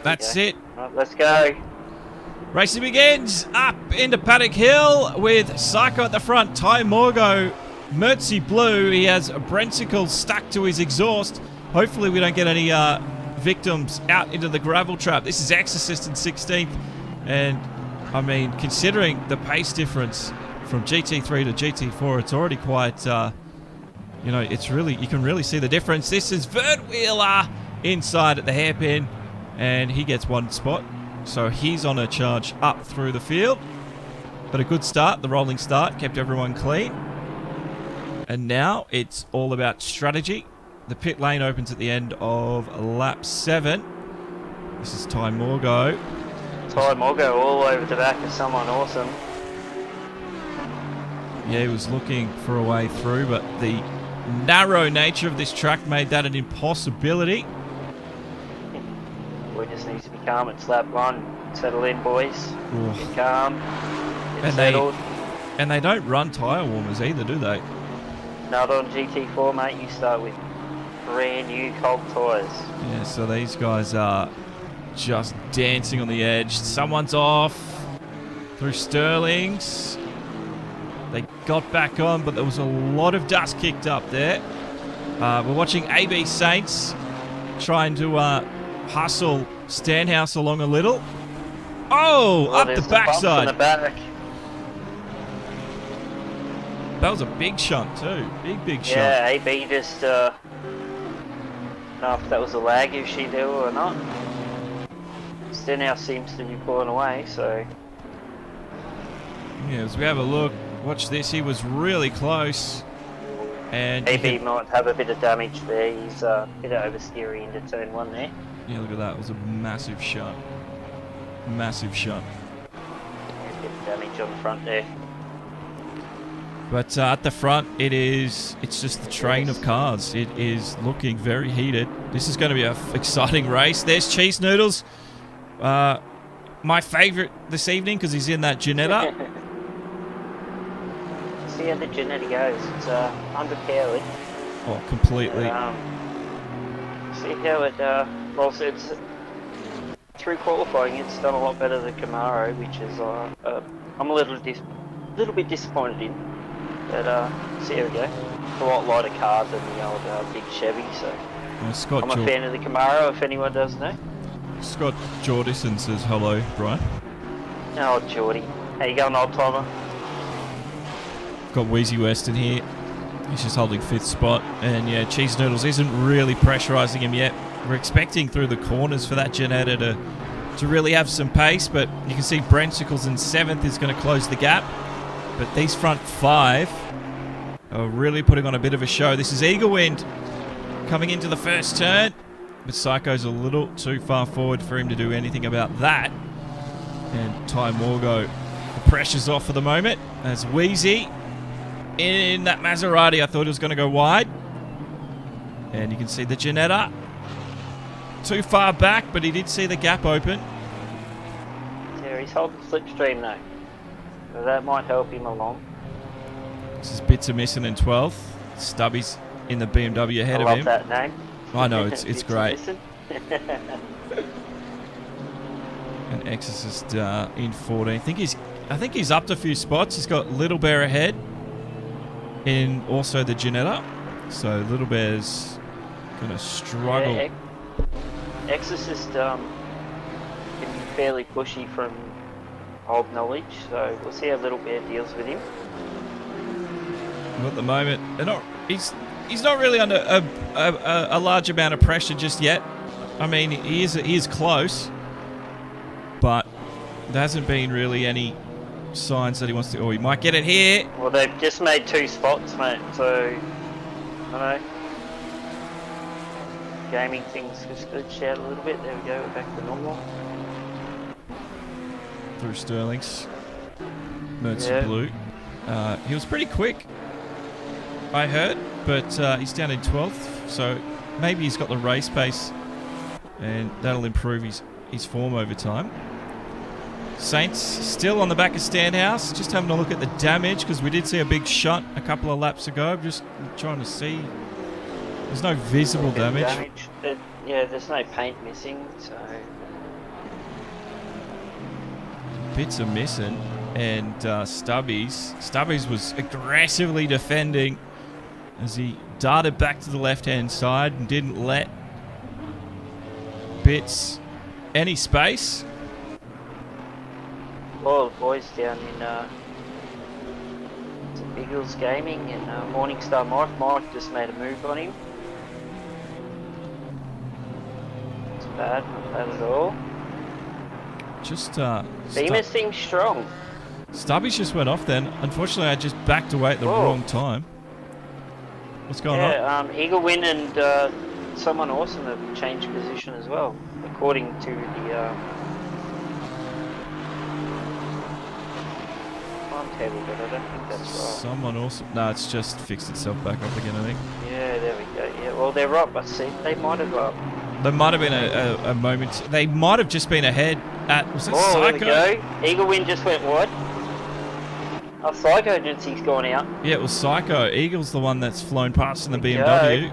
That's it. Right, let's go. Racing begins up into Paddock Hill with Psycho at the front. Ty Morgo, Mertzy Blue. He has Brensicles stuck to his exhaust. Hopefully we don't get any victims out into the gravel trap. This is Exorcist in 16th. And, I mean, considering the pace difference from GT3 to GT4, it's already quite, you know, it's really, you can really see the difference. This is Vert Wheeler inside at the hairpin, and he gets one spot. So he's on a charge up through the field. But a good start, the rolling start, kept everyone clean. And now it's all about strategy. The pit lane opens at the end of lap 7. This is Ty Morgo. Ty Morgo all over the back of someone awesome. Yeah, he was looking for a way through, but the narrow nature of this track made that an impossibility. We just need to be calm. It's lap 1. Settle in, boys. Ooh. Get calm. Get And settled. And they don't run tyre warmers either, do they? Not on GT4, mate. You start with brand new cold tyres. Yeah, so these guys are just dancing on the edge. Someone's off through Sterling's. They got back on, but there was a lot of dust kicked up there. We're watching AB Saints trying to hustle Stanhouse along a little. Oh, up the backside. The back. That was a big shunt too. Big shunt. Yeah, AB just, don't know if that was a lag issue there or not. Stenhouse seems to be pulling away, so. Yeah, as we have a look, watch this. He was really close. And AB might have a bit of damage there. He's a bit oversteery into turn 1 there. Yeah, look at that. It was a massive shunt. Massive shunt. A bit of damage on the front there. But at the front, it's just the train of cars. It is looking very heated. This is going to be an exciting race. There's Cheesenoodles, my favourite this evening because he's in that Ginetta. See how the Ginetta goes. It's underpowered. Oh, completely. See how it, well, it's through qualifying, it's done a lot better than Camaro, which is I'm a little bit disappointed in. But so there we go. It's a lot lighter car than the old big Chevy, so I'm a fan of the Camaro, if anyone doesn't know. Scott Jordison says hello, Brian. Oh, Geordie. How you going, old timer? Got Wheezy Weston here. He's just holding 5th spot. And yeah, Cheesenoodles isn't really pressurising him yet. We're expecting through the corners for that Ginetta to really have some pace, but you can see Brensicles in 7th is going to close the gap. But these front 5 are really putting on a bit of a show. This is Eagle Wind coming into the first turn. But Psycho's a little too far forward for him to do anything about that. And Ty Morgo, the pressure's off for the moment. As Wheezy in that Maserati, I thought it was going to go wide. And you can see the Ginetta too far back, but he did see the gap open. Yeah, he's holding slipstream though. So that might help him along. This is Bits of Missing in 12th. Stubby's in the BMW ahead of him. I love that name. I know, it's great. And Exorcist in 14th. I think he's upped a few spots. He's got Little Bear ahead in also the Ginetta. So Little Bear's going to struggle. Yeah, Exorcist can be fairly pushy from old knowledge, so we'll see how Little Bear deals with him. Well, at the moment, he's not really under a large amount of pressure just yet. I mean, he is close, but there hasn't been really any signs that he wants to. Oh, he might get it here. Well, they've just made 2 spots, mate, so I don't know. Gaming things just glitched out a little bit. There we go, we're back to normal. Through Sterling's. Mertzy Blue. He was pretty quick, I heard, but he's down in 12th, so maybe he's got the race pace and that'll improve his form over time. Saints still on the back of Stanhouse, just having a look at the damage because we did see a big shunt a couple of laps ago. I'm just trying to see. There's no visible damage. Yeah, there's no paint missing, so bits are missing. And Stubbies was aggressively defending as he darted back to the left-hand side and didn't let Bits any space. Well, the boys down in Eagles Gaming and Morningstar Mike just made a move on him. It's bad, not bad at all. Just Beamer seems strong. Stubbies just went off then. Unfortunately, I just backed away at the wrong time. What's going on? Yeah, Eagle Win and Someone Awesome have changed position as well, according to the timetable, but I don't think that's right. Someone Awesome. No, it's just fixed itself back up again, I think. Yeah, there we go. Yeah, well, they're up. I see. They might have There might have been a moment. They might have just been ahead at. Was that Psycho? There we go. Eagle Win just went wide. Oh, Psycho did he's gone out. Yeah, it was Psycho. Eagle's the one that's flown past in the BMW.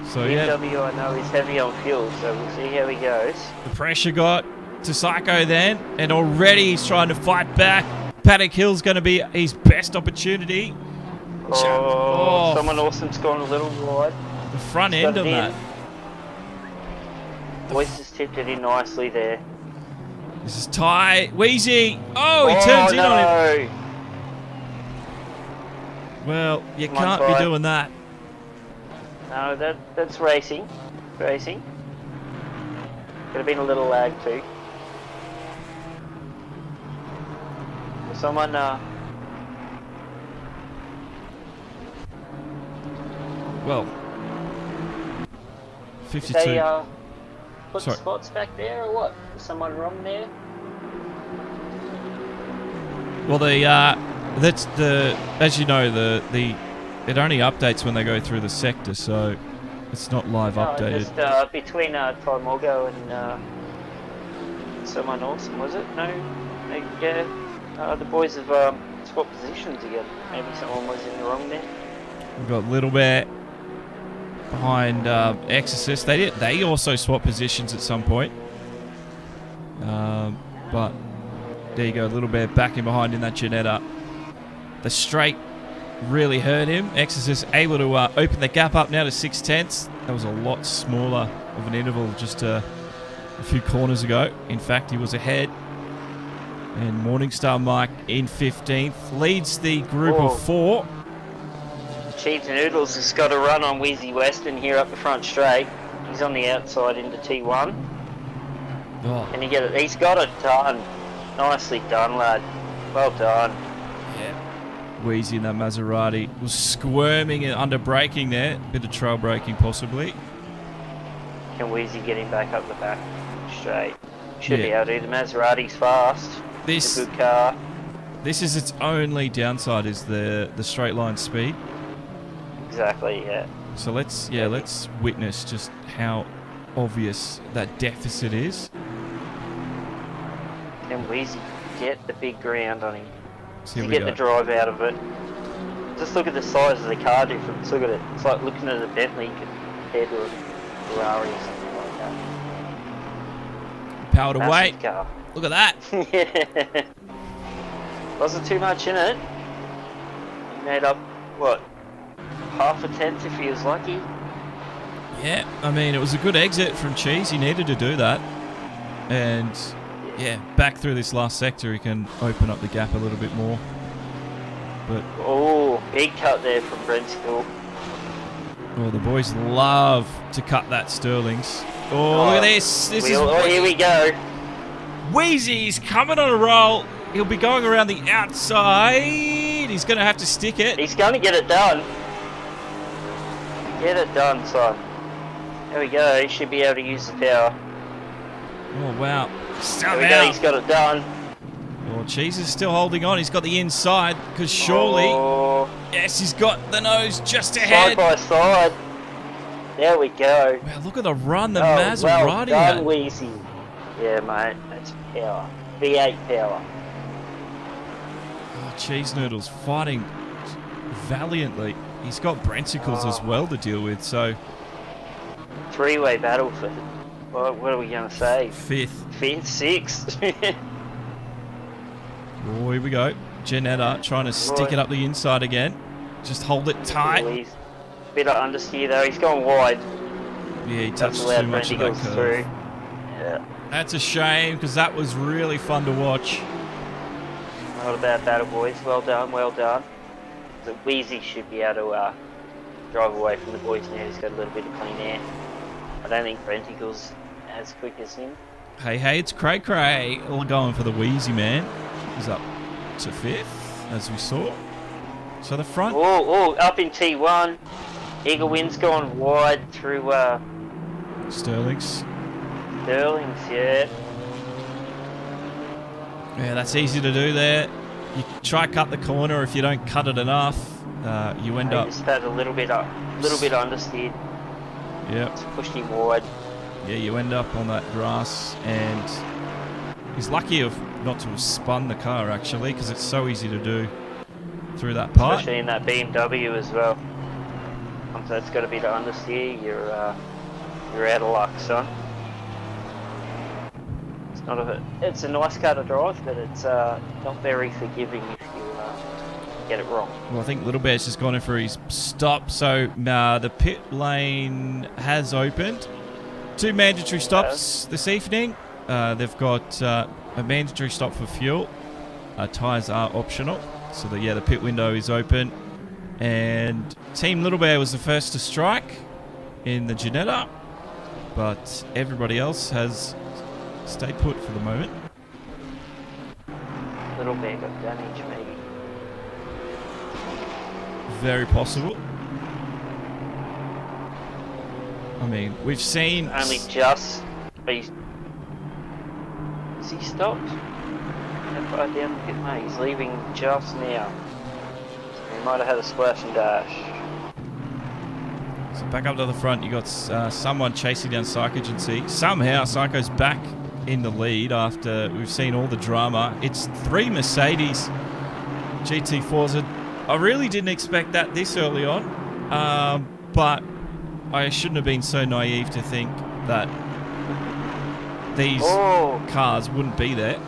So BMW, I know, is heavy on fuel, so we'll see how he goes. The pressure got to Psycho then, and already he's trying to fight back. Paddock Hill's going to be his best opportunity. Someone Awesome's gone a little wide. The front end of that. Boys just tipped it in nicely there. This is Ty. Wheezy. Oh, he turns in on him. Well, you can't be doing that. No, that's racing. Racing. Could have been a little lag too. Someone well, 52. They put spots back there or what? Is someone wrong there? Well, that's the, as you know, the it only updates when they go through the sector, so it's not live updated. Just between Ty Morgo and Someone Awesome, was it? No, yeah. The boys have swapped positions again. Maybe someone was in the wrong there. We've got Little Bear behind Exorcist. They also swapped positions at some point. But there you go, Little Bear back in behind in that Ginetta. The straight really hurt him. Exorcist able to open the gap up now to 6/10. That was a lot smaller of an interval just a few corners ago. In fact, he was ahead. And Morningstar Mike in 15th leads the group of 4. Cheesenoodlees has got a run on Wheezy Western here up the front straight. He's on the outside into T1. Oh. And he's got it done. Nicely done, lad. Well done. Yeah. Wheezy in that Maserati was squirming and under braking there. Bit of trail braking possibly. Can Wheezy get him back up the back straight? Should be able to. The Maserati's fast. It's a good car. This is its only downside, is the straight line speed. Exactly, yeah. So let's witness just how obvious that deficit is. Can Wheezy get the big ground on him? To get the drive out of it. Just look at the size of the car difference. Look at it. It's like looking at a Bentley compared to a Ferrari or something like that. Power to weight. Car. Look at that. Yeah. Wasn't too much in it. He made up, what, half a tenth if he was lucky? Yeah, I mean, it was a good exit from Cheese. He needed to do that. And, yeah, back through this last sector, he can open up the gap a little bit more. But oh, big cut there from Brentskill. Oh, the boys love to cut that Sterling's. Oh, look at this. Here we go. Wheezy's coming on a roll. He'll be going around the outside. He's going to have to stick it. He's going to get it done. Get it done, son. There we go. He should be able to use the power. Oh, wow. There we go. He's got it done. Oh, Cheese is still holding on. He's got the inside because surely... Yes, he's got the nose just ahead. Side by side. There we go. Wow, look at the run the Maserati well done, Wheezy. Yeah, mate. That's power. V8 power. Oh, Cheesenoodlees fighting valiantly. He's got Brentsicles as well to deal with, so... Three-way battle for Well, what are we going to say? Fifth. Fifth, sixth. Oh, here we go. Ginetta trying to stick it up the inside again. Just hold it tight. Bit of understeer though. He's gone wide. Yeah, he touched too much of that curve. Through. Yeah. That's a shame because that was really fun to watch. Not a bad battle, boys. Well done, well done. So Wheezy should be able to drive away from the boys now. He's got a little bit of clean air. I don't think Brenticle's as quick as him. Hey, it's Cray Cray all going for the Wheezy, man. He's up to fifth, as we saw. So the front. Oh, up in T1. Eagle Wind's gone wide through Sterling's, yeah. Yeah, that's easy to do there. You try cut the corner. If you don't cut it enough, you end up. Just had a little bit understeered. Yeah. Pushed him wide. Yeah, you end up on that grass, and he's lucky not to have spun the car actually, because it's so easy to do through that part. Especially in that BMW as well. So it's got to be the understeer. You're out of luck, son. It's a nice car to drive, but it's not very forgiving if you get it wrong. Well, I think Little Bear's just gone in for his stop, so the pit lane has opened. 2 mandatory stops this evening. They've got a mandatory stop for fuel. Tyres are optional, so the pit window is open. And Team Little Bear was the first to strike in the Ginetta, but everybody else has stayed put for the moment. Little Bear got damage, maybe. Very possible. I mean, we've seen... Only just... Is he stopped? How far down the pit lane? He's leaving just now. So he might have had a splash and dash. So back up to the front, you got someone chasing down Psychogency. Somehow, Psycho's back in the lead after we've seen all the drama. It's 3 Mercedes GT4s. I really didn't expect that this early on, but I shouldn't have been so naive to think that these cars wouldn't be there.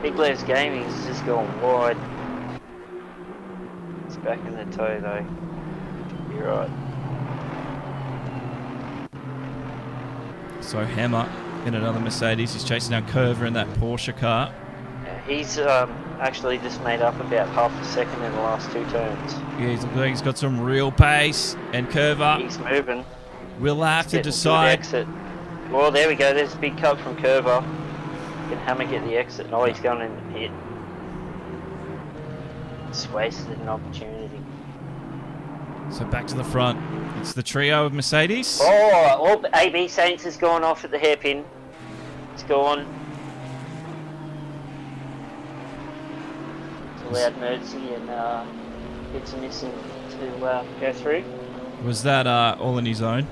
Big Les Gaming's just going wide. It's back in the toe though. You're right. So Hammer in another Mercedes. He's chasing down Curver in that Porsche car. Yeah, he's actually just made up about half a second in the last 2 turns. Yeah, he's got some real pace. And Curver. He's moving. We'll have to decide. Exit. Well, there we go. There's a big cut from Curver. Can Hammer get the exit? Oh, he's going in the pit. It's wasted an opportunity. So back to the front. It's the trio of Mercedes. Oh, AB Saints has gone off at the hairpin. It's gone. It's allowed Mercy and Bits are missing to go through. Was that all in his own?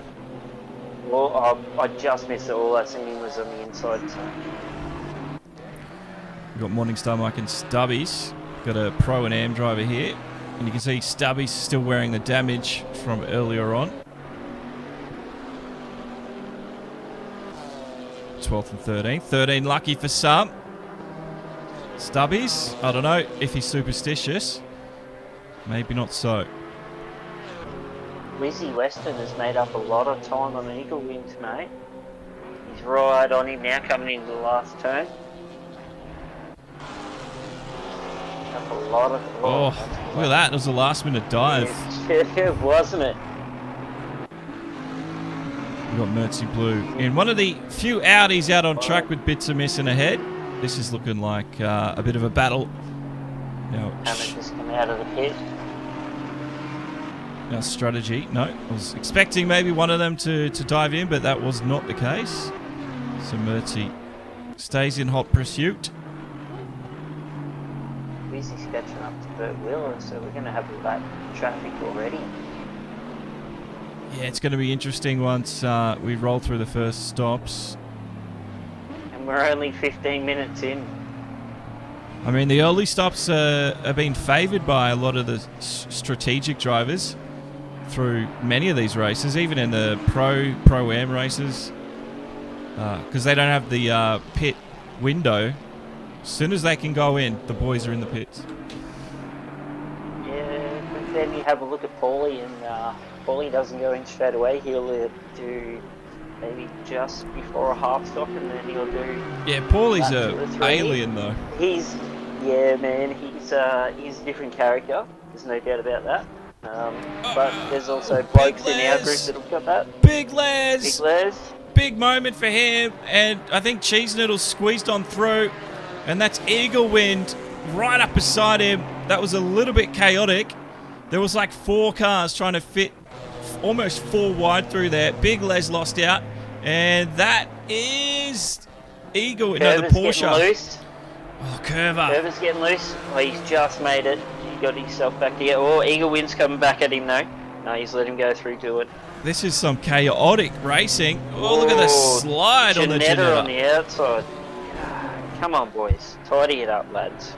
Well, I just missed it all. I seen him was on the inside. So. We've got Morningstar Mike and Stubbies. Got a Pro and Am driver here. And you can see Stubbies still wearing the damage from earlier on. 12th and 13th. 13 lucky for some. Stubbies, I don't know if he's superstitious. Maybe not so. Wizzy Weston has made up a lot of time on Eagle Wings, mate. He's right on him now, coming into the last turn. Up a lot of... Oh, look at that. It was a last minute dive. Yeah, wasn't it? We've got Mercy Blue in one of the few Audis out on track with Bits are missing ahead. This is looking like a bit of a battle. Now, Haven't just come out of the pit. Now strategy. No, I was expecting maybe one of them to dive in, but that was not the case. So Mercy stays in hot pursuit. Wizzy's catching up to Burt Wheeler, so we're going to have a lap traffic already. Yeah, it's going to be interesting once we roll through the first stops. And we're only 15 minutes in. I mean, the early stops are being favoured by a lot of the strategic drivers. through many of these races, even in the Pro-Am races, because they don't have the pit window. As soon as they can go in, the boys are in the pits. Yeah, but then you have a look at Paulie, and Paulie doesn't go in straight away. He'll do maybe just before a half stop, and then he'll do. Yeah, Paulie's an alien though. He's a different character. There's no doubt about that. But there's also blokes in our group that've got that. Big Les. Big Les. Big moment for him, and I think Cheesenoodles squeezed on through, and that's Eagle Wind right up beside him. That was a little bit chaotic. There was like 4 cars trying to fit almost 4 wide through there. Big Les lost out, and that is Eagle. No, the Porsche. Getting loose. Oh, Curver. Curver's getting loose. Oh, he's just made it. He got himself back together. Oh, Eagle Wind's coming back at him though. No, he's let him go through to it. This is some chaotic racing. Oh, look at the slide on the Ginetta. On the outside. Come on, boys. Tidy it up, lads.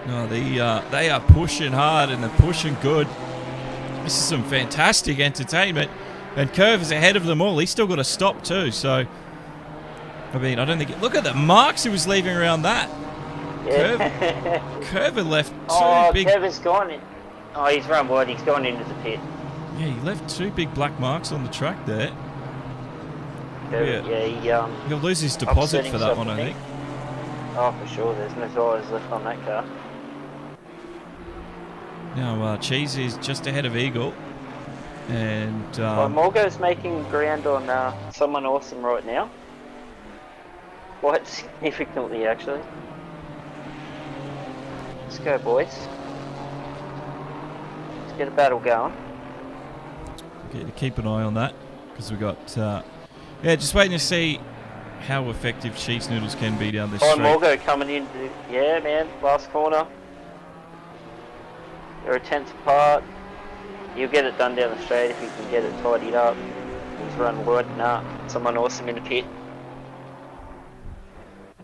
No, they are pushing hard, and they're pushing good. This is some fantastic entertainment. And Curve is ahead of them all. He's still got to stop too. So, I mean, I don't think... Look at the marks he was leaving around that. Yeah. Curve left 2 big... Curve's gone in. Oh, he's run wide. He's gone into the pit. Yeah, he left 2 big black marks on the track there. He'll lose his deposit for that one, I think. Oh, for sure. There's no tyres left on that car. Now, Cheese is just ahead of Eagle. And... Morgo's making ground on someone awesome right now. Quite significantly, actually. Let's go, boys. Let's get a battle going. Okay, to keep an eye on that, because we got... just waiting to see how effective Cheesenoodles can be down this straight. Morgo coming in. Yeah, man. Last corner. They're a tenth apart. You'll get it done down the straight if you can get it tidied up. He's run wide. Nah, someone awesome in the pit.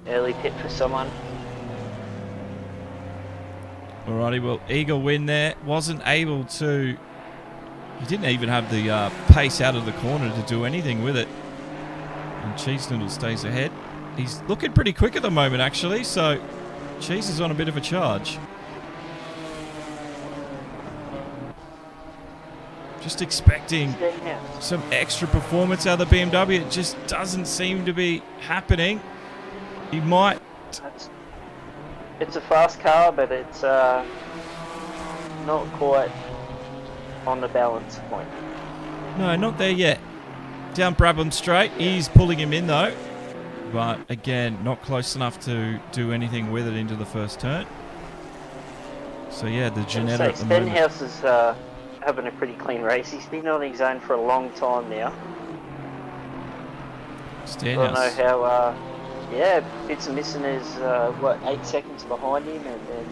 Early pit for someone. Alrighty, well, Eagle win there. Wasn't able to... He didn't even have the pace out of the corner to do anything with it. And Cheesenoodle stays ahead. He's looking pretty quick at the moment, actually, so Cheese is on a bit of a charge. Just expecting some extra performance out of the BMW. It just doesn't seem to be happening. He might... It's a fast car, but it's not quite on the balance point. No, not there yet. Down Brabham straight. He's pulling him in, though. But, again, not close enough to do anything with it into the first turn. So, yeah, the Ginetta at the moment. Stenhouse is... having a pretty clean race. He's been on his own for a long time now. Stenhouse. I don't know how, Bits and Missing is, 8 seconds behind him, and then...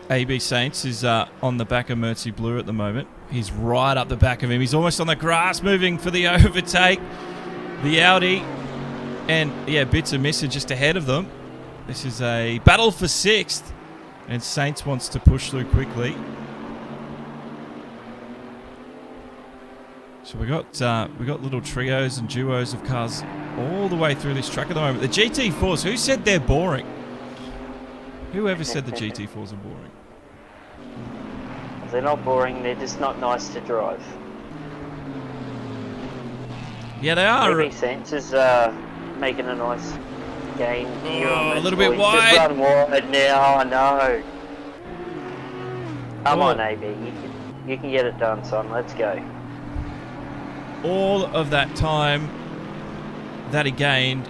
AB Saints is on the back of Mercy Blue at the moment. He's right up the back of him. He's almost on the grass, moving for the overtake. The Audi, and, Bits and Missing just ahead of them. This is a battle for 6th. And Saints wants to push through quickly. So we got little trios and duos of cars all the way through this track at the moment. The GT4s, who said they're boring? Whoever said the GT4s are boring? They're not boring, they're just not nice to drive. Yeah, they are. AB Saints is making a nice game. A little bit wide. Just run wide now, I know. Come on, AB. You can get it done, son. Let's go. All of that time that he gained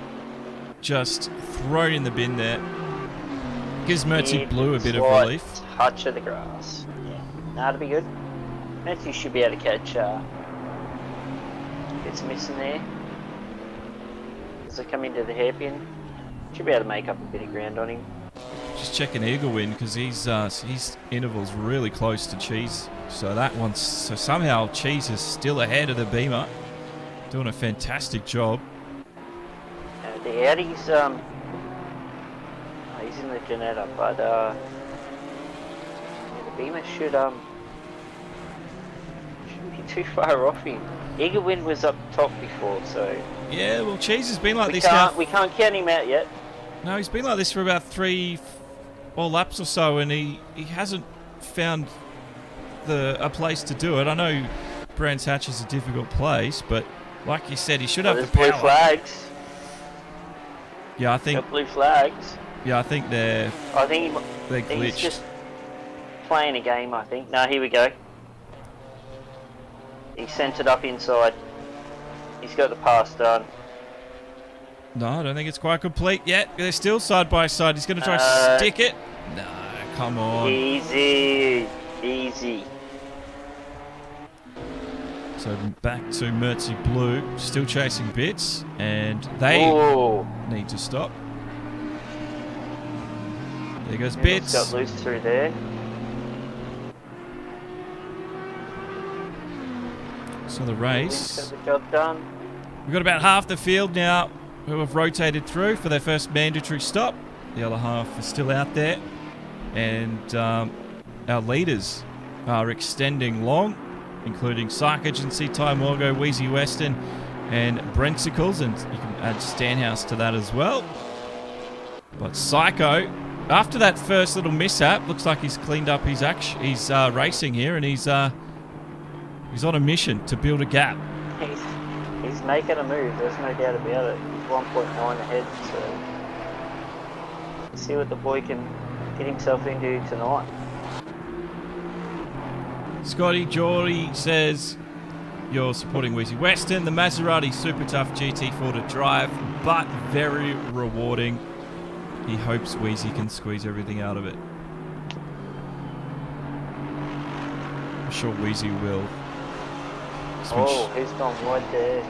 just thrown in the bin there. Gives Mercy Blue a bit of relief. Touch of the grass. Yeah. That'll be good. Mercy should be able to catch It's missing there. As they come into the hairpin. Should be able to make up a bit of ground on him. Just checking Eagle win because his interval's really close to Cheese. So that one's somehow Cheese is still ahead of the Beamer, doing a fantastic job. The Audi's he's in the Ginetta, but the Beamer should too far off him. Eagerwind was up top before, so Yeah, well, Cheese has been like this now. we can't count him out yet. No, he's been like this for about 3 laps or so, and he hasn't found a place to do it. I know Brands Hatch is a difficult place, but like you said, he should have the There's power. blue flags. Yeah, I think. Got blue flags. Yeah, I think they're glitched. He's just playing a game, I think. No, here we go. He sent it up inside. He's got the pass done. No, I don't think it's quite complete yet. They're still side by side. He's going to try to stick it. No, come on. Easy. Easy. So back to Mertzy Blue, still chasing bits, and they need to stop. There goes Bits. Got loose through there. So the race. Got the job done. We've got about half the field now who have rotated through for their first mandatory stop. The other half is still out there. And our leaders are extending long, including Sark Agency, Ty Morgo, Wheezy Western, and Brentsicles, and you can add Stanhouse to that as well. But Psycho, after that first little mishap, looks like he's cleaned up his racing here, and he's on a mission to build a gap. He's making a move, there's no doubt about it. He's 1.9 ahead, so let's see what the boy can get himself into tonight. Scotty Geordie says you're supporting Wheezy Western. The Maserati super tough GT4 to drive, but very rewarding. He hopes Wheezy can squeeze everything out of it. I'm sure Wheezy will. Oh, he's gone wide there.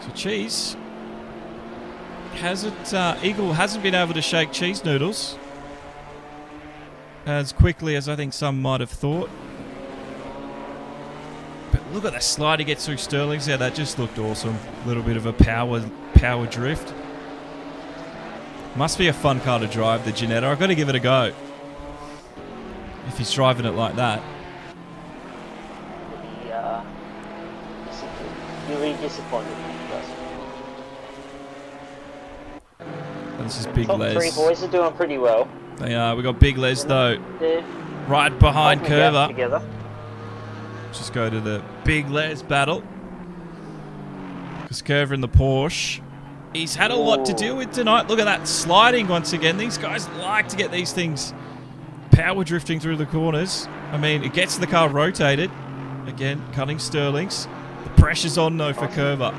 So Cheese Eagle hasn't been able to shake Cheesenoodles as quickly as I think some might have thought. But look at the slide he gets through Sterling's there. That just looked awesome. A little bit of a power drift. Must be a fun car to drive, the Ginetta. I've got to give it a go. If he's driving it like that. Yeah. You're really disappointed. And this is Big Top Les. three boys are doing pretty well. They are. We got Big Les though. They're Right behind holding it out Curver. together. Just go to the Big Les battle. Because Curver in the Porsche. He's had a lot to deal with tonight. Look at that sliding once again. These guys like to get these things power drifting through the corners. I mean, it gets the car rotated. Again, cutting Sterling's. The pressure's on though for Curver.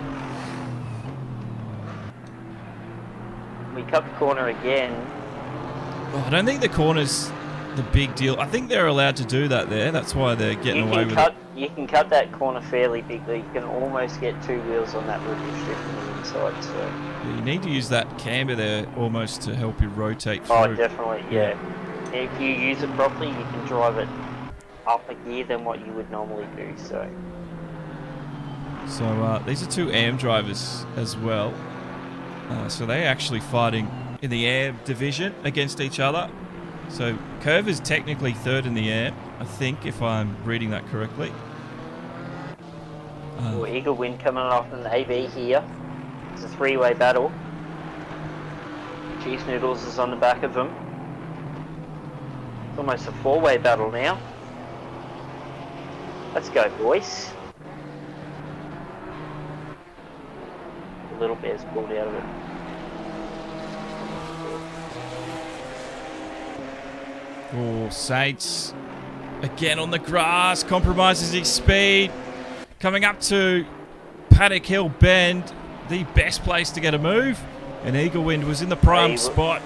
We cut the corner again. Oh, I don't think the corner's the big deal. I think they're allowed to do that there. That's why they're getting away with it. You can cut that corner fairly bigly. You can almost get two wheels on that little strip from the inside. So. Yeah, you need to use that camber there almost to help you rotate through. Oh, definitely, yeah. If you use it properly, you can drive it up a gear than what you would normally do. So these are two AM drivers as well. So they're actually fighting in the AM division against each other. So Curve is technically third in the AM, I think, if I'm reading that correctly. Eagle Wind coming off an AB here. It's a three-way battle. Cheesenoodles is on the back of them. It's almost a four-way battle now. Let's go, boys. The little bear's pulled out of it. Oh, Saints again on the grass, compromises his speed. Coming up to Paddock Hill Bend, the best place to get a move. And Eagle Wind was in the prime spot.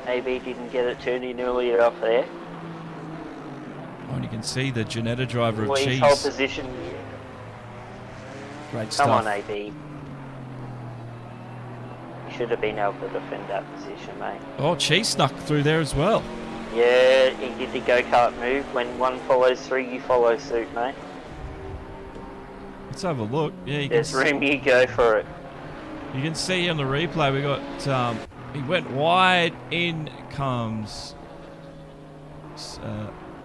AB didn't get it turned in earlier up there. Oh, and you can see the Ginetta driver of Cheese. Whole position. Great stuff. Come on, AB. You should have been able to defend that position, mate. Oh, Cheese snuck through there as well. Yeah, he did the go-kart move. When one follows through, you follow suit, mate. Let's have a look. Yeah, There's room, you go for it. You can see on the replay, we got, he went wide, in comes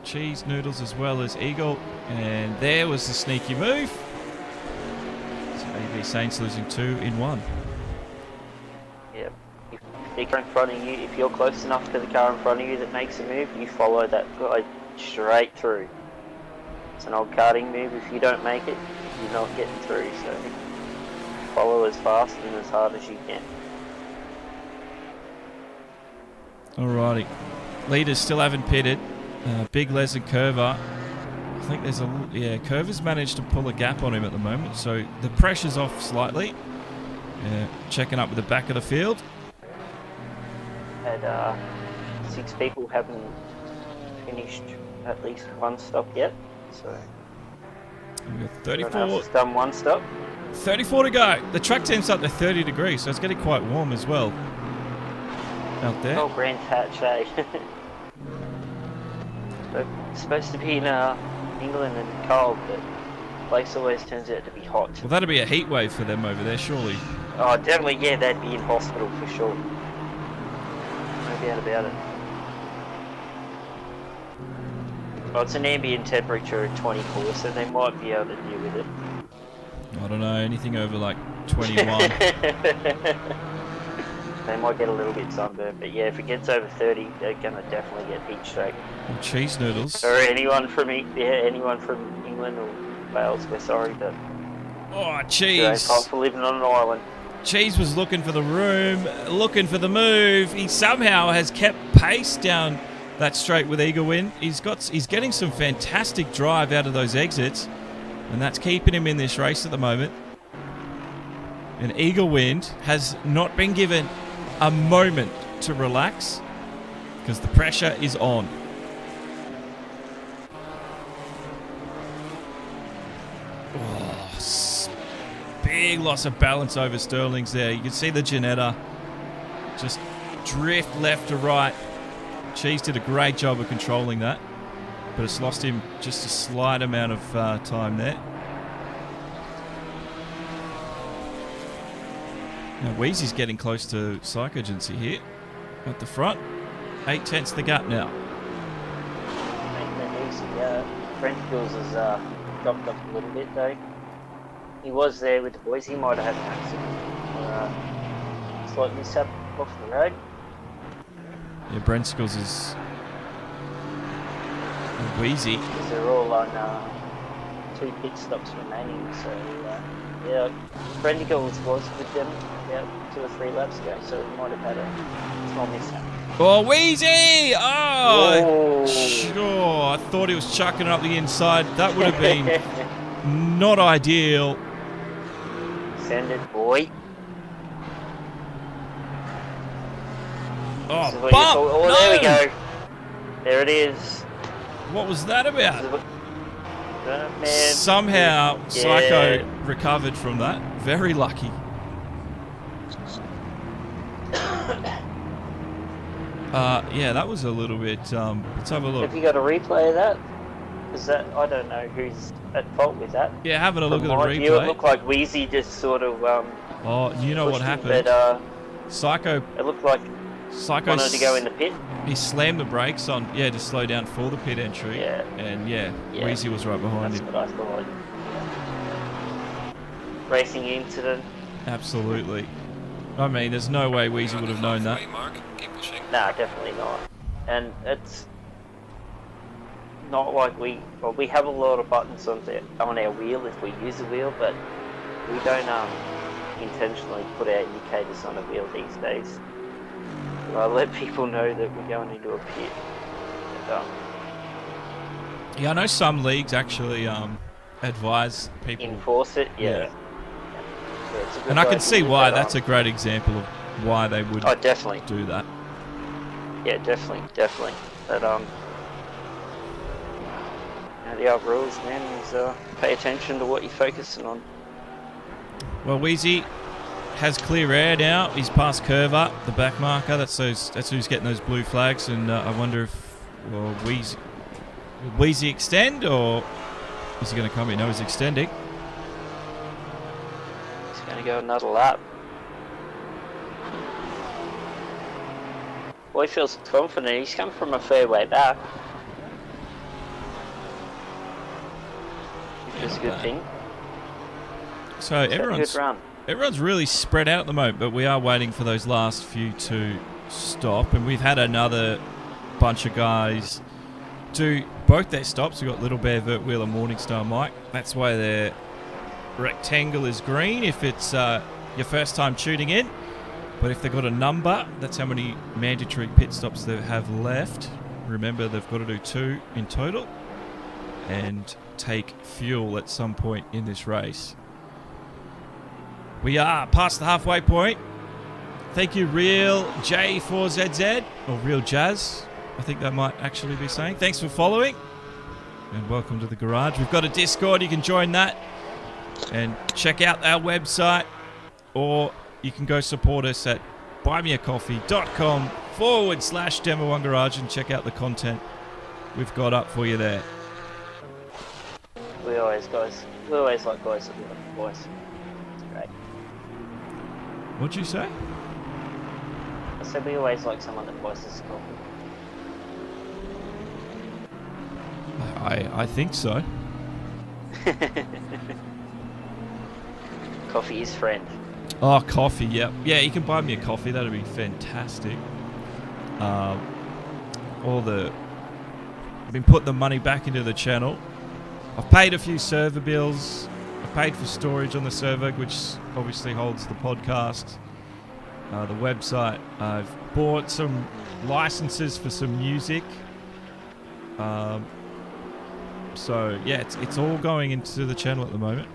Cheesenoodles as well as Eagle, and there was the sneaky move. So AV Saints losing 2 in 1. Yep. If the car in front of you, if you're close enough to the car in front of you that makes a move, you follow that guy straight through. It's an old karting move. If you don't make it, you're not getting through. So follow as fast and as hard as you can. Alrighty. Leaders still haven't pitted. Big Les and Curver. I think there's a... Yeah, Curver's managed to pull a gap on him at the moment, so the pressure's off slightly. Checking up with the back of the field. Had 6 people haven't finished at least one stop yet, so... We've got 34. Everyone else has done one stop. 34 to go. The track temp's up to 30 degrees, so it's getting quite warm as well. Out there. Oh, grand patch, eh? So, it's supposed to be in England and cold, but the place always turns out to be hot. Well, that'd be a heat wave for them over there, surely. Oh, definitely, yeah, they'd be in hospital for sure. No doubt about it. Well, it's an ambient temperature of 24, so they might be able to deal with it. I don't know, anything over like 21. They might get a little bit sunburned, but yeah, if it gets over 30, they're gonna definitely get heat stroke. Well, Cheesenoodles. Or anyone from anyone from England or Wales, we're sorry, but Oh, it's Cheese. time for living on an island. Cheese was looking for the room, looking for the move. He somehow has kept pace down that straight with Eagle Wind. He's getting some fantastic drive out of those exits, and that's keeping him in this race at the moment. And Eagle Wind has not been given a moment to relax because the pressure is on. Oh, big loss of balance over Sterling's there. You can see the Ginetta just drift left to right. Cheese did a great job of controlling that, but it's lost him just a slight amount of time there. Now Wheezy's getting close to Psychogency here at the front. 8/10 the gap now. Brent Hills has dropped up a little bit though. He was there with the boys. He might have had an accident or slight mishap off the road. Yeah, Brent Skills is Wheezy. Because they're all on 2 pit stops remaining, so yeah, Brendigals was with them about 2 or 3 laps ago, so we might have had a small mishap. Oh, Wheezy! Oh, Whoa. sure. I thought he was chucking it up the inside. That would have been not ideal. Send it, boy. Oh, This is what you bump! call- oh, No! there we go. There it is. What was that about? Man. Somehow, Yeah. Psycho recovered from that. Very lucky. Yeah, that was a little bit. Let's have a look. Have you got a replay of that? Because that, I don't know who's at fault with that. Yeah, having a look at From the my view, it replay. looked like Wheezy just sort of Oh, you know what pushed him, happened? but Psycho it looked like Psycho wanted to go in the pit. He slammed the brakes on, to slow down for the pit entry. Yeah. And Yeah. Wheezy was right behind That's him. what I thought. Racing incident. Absolutely. I mean, there's no way Wheezy would have known that. Nah, definitely not. And it's not like we have a lot of buttons on our wheel if we use the wheel, but we don't intentionally put our indicators on a wheel these days. So I let people know that we're going into a pit. But, Yeah, I know some leagues actually advise people. enforce it, yeah. Yeah. So it's a good And I can idea, see why. but, That's a great example of why they would oh, definitely. do that. Yeah, definitely. But the other rules, man, is pay attention to what you're focusing on. Well, Wheezy has clear air now. He's past Curver, the back marker. That's who's getting those blue flags. And I wonder if will Wheezy extend, or is he going to come in? No, he's extending. He's going to go another lap. Boy feels confident. He's come from a fair way back. Which is a good thing. So Good everyone's really spread out at the moment, but we are waiting for those last few to stop. And we've had another bunch of guys do both their stops. We've got Little Bear, Vert Wheel and Morningstar Mike. That's why their rectangle is green if it's your first time tuning in. But if they've got a number, that's how many mandatory pit stops they have left. Remember, they've got to do 2 in total and take fuel at some point in this race. We are past the halfway point. Thank you, Real J4ZZ, or Real Jazz, I think that might actually be saying. Thanks for following, and welcome to the garage. We've got a Discord, you can join that and check out our website, or you can go support us at buymeacoffee.com/Demo1 Garage and check out the content we've got up for you there. We always like guys that love the voice. Great. What'd you say? I said we always like someone that voices coffee. I think so. Coffee is friend. Oh, coffee, yeah. Yeah, you can buy me a coffee. That'd be fantastic. I've been putting the money back into the channel. I've paid a few server bills. I've paid for storage on the server, which obviously holds the podcast, the website. I've bought some licenses for some music. So, yeah, it's all going into the channel at the moment.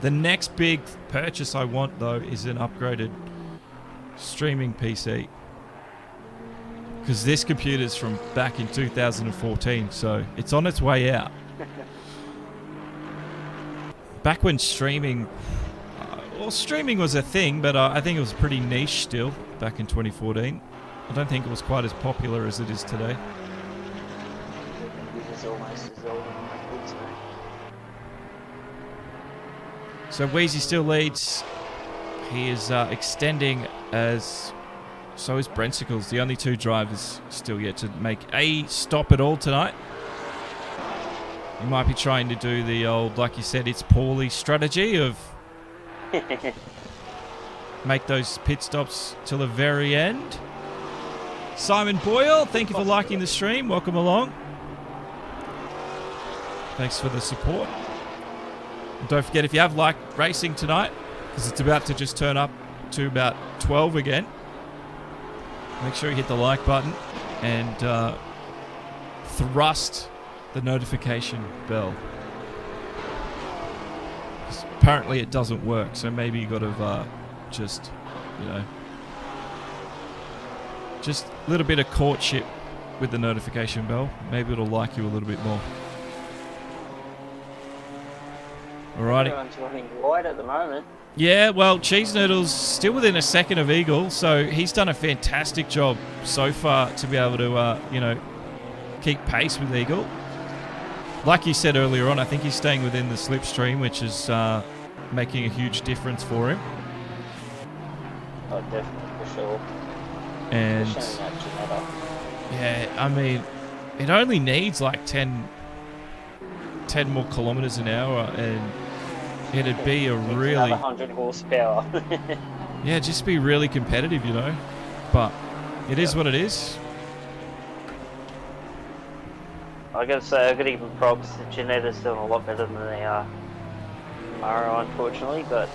The next big purchase I want, though, is an upgraded streaming PC. Because this computer's from back in 2014, so it's on its way out. Back when streaming... streaming was a thing, but I think it was pretty niche still back in 2014. I don't think it was quite as popular as it is today. It is almost as old as my kids, mate. So Wheezy still leads. He is extending as... So is Brensicles. The only 2 drivers still yet to make a stop at all tonight. You might be trying to do the old, like you said, it's poorly strategy of make those pit stops till the very end. Simon Boyle, thank you for liking the stream. Welcome along. Thanks for the support. And don't forget, if you have liked racing tonight, because it's about to just turn up to about 12 again, make sure you hit the like button and thrust the notification bell. Apparently it doesn't work, so maybe you got to just, just a little bit of courtship with the notification bell. Maybe it'll like you a little bit more. Alrighty. Everyone's running wide at the moment. Yeah, well, Cheesenoodlees still within a second of Eagle, so he's done a fantastic job so far to be able to, keep pace with Eagle. Like you said earlier on, I think he's staying within the slipstream, which is making a huge difference for him. Oh, definitely, for sure. And yeah, I mean, it only needs like 10 more kilometers an hour, and it'd be a really 100 horsepower. yeah, just be really competitive, But it is what it is. I gotta say, I gotta give them props. Ginetta's doing a lot better than they are Maro, unfortunately, but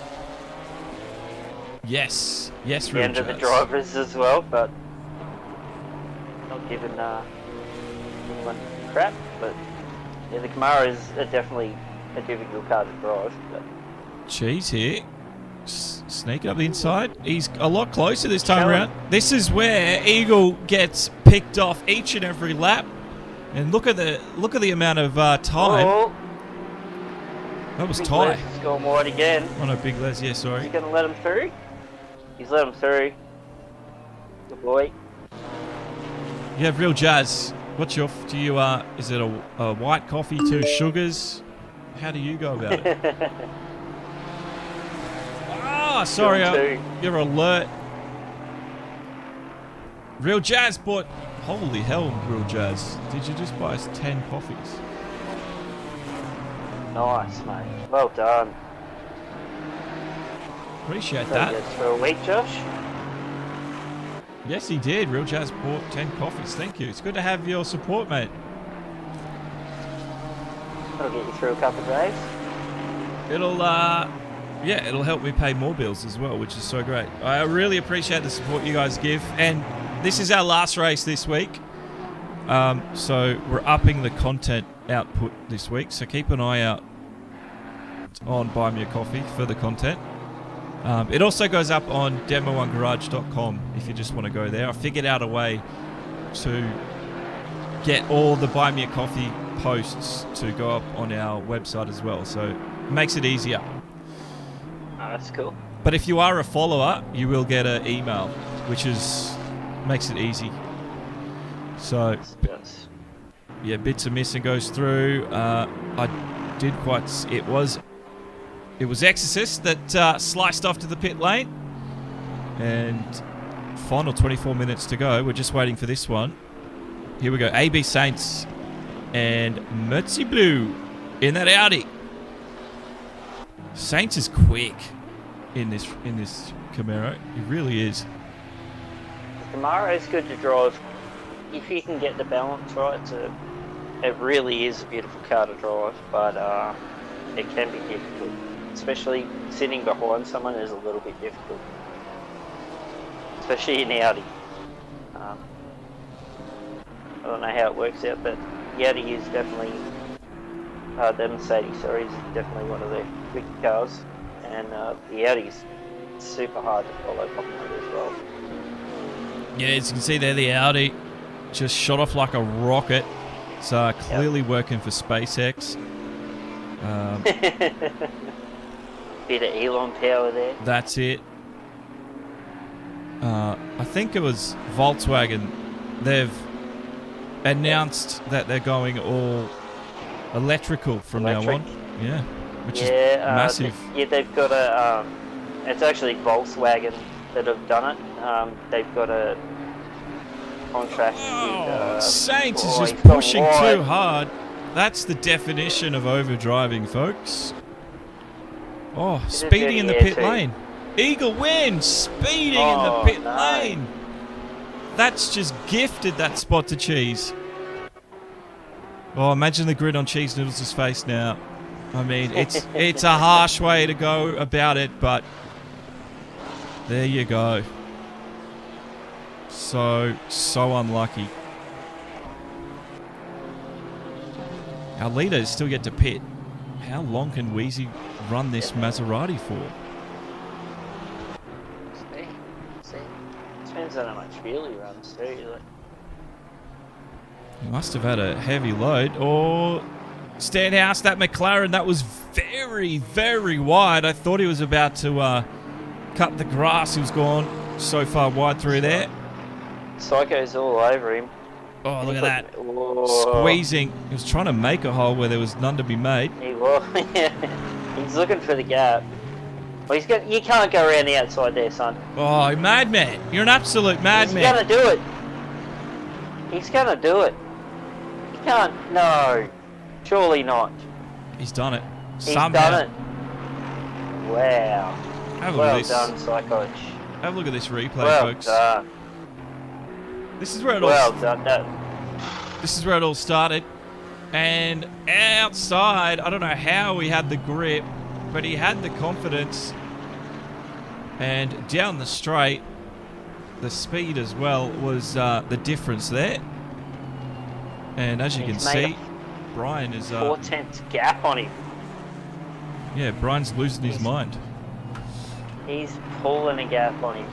yes, the end of the drivers as well, but not giving anyone crap. But yeah, the Camaros are definitely a difficult car to drive. But Cheese here, sneaking up the inside. He's a lot closer this time around. This is where Eagle gets picked off each and every lap. And look at the amount of time. Oh, that was Big tight. Les is going wide again. Oh no, Big Les, yeah, sorry. Is he going to let him through? He's let him through. Good boy. You have Real Jazz. What's your... Do you, is it a white coffee, 2 sugars? How do you go about it? Ah, sorry, you're alert. Real Jazz bought... Holy hell, Real Jazz. Did you just buy us 10 coffees? Nice, mate. Well done. Appreciate Very that. good for a week, Josh. Yes, he did. Real Jazz bought 10 coffees. Thank you. It's good to have your support, mate. That'll get you through a couple of days. It'll, yeah, it'll help me pay more bills as well, which is so great. I really appreciate the support you guys give. And this is our last race this week. So we're upping the content output this week. So keep an eye out on Buy Me a Coffee for the content. It also goes up on demo1garage.com if you just want to go there. I figured out a way to get all the Buy Me a Coffee posts to go up on our website as well. So it makes it easier. Oh, that's cool. But if you are a follower, you will get an email, which makes it easy. So, Yes. yeah, Bits of Missing goes through. I did quite... It was Exorcist that sliced off to the pit lane. And final 24 minutes to go. We're just waiting for this one. Here we go. AB Saints and Mertzy Blue in that Audi. Saints is quick in this Camaro. He really is. Camaro is good to drive if you can get the balance right. It really is a beautiful car to drive, but it can be difficult. Especially sitting behind someone is a little bit difficult. Especially in Audi. I don't know how it works out, but the Audi is definitely, the Mercedes, sorry, is definitely one of the quick cars. And the Audi's super hard to follow behind as well. Yeah, as you can see there, the Audi just shot off like a rocket. It's clearly working for SpaceX. Bit of Elon power there. That's it. I think it was Volkswagen. They've announced that they're going all electrical from now on. Yeah, which is massive. They've got a. It's actually Volkswagen that have done it. They've got a contract with. Saints is just pushing too hard. That's the definition of overdriving, folks. Oh, speeding in the pit lane. Eagle wins, speeding in the pit lane. That's just gifted that spot to Cheese. Oh, imagine the grin on Cheesenoodles' face now. I mean, it's a harsh way to go about it, but there you go. So unlucky. Our leader is still yet to pit. How long can Wheezy run this Maserati for? See. Depends on how much fuel he runs too. He must have had a heavy load. Or Stenhouse, that McLaren, that was very, very wide. I thought he was about to cut the grass. He was gone so far wide through there. Psycho's all over him. Oh, look at that. Squeezing. He was trying to make a hole where there was none to be made. He was. He's looking for the gap. Well, you can't go around the outside there, son. Oh, madman. You're an absolute madman. He's going to do it. He's going to do it. He can't. No. Surely not. He's done it. He's Somehow. done it. Wow. Have a look at this. Well done, Psycho. Have a look at this replay, Well folks. done. This is where it Well all. done. No. This is where it all started. And outside, I don't know how he had the grip, but he had the confidence. And down the straight, the speed as well was the difference there. And as you can see, Brian is 4/10 gap on him. Yeah, Brian's losing his mind. He's pulling a gap on him.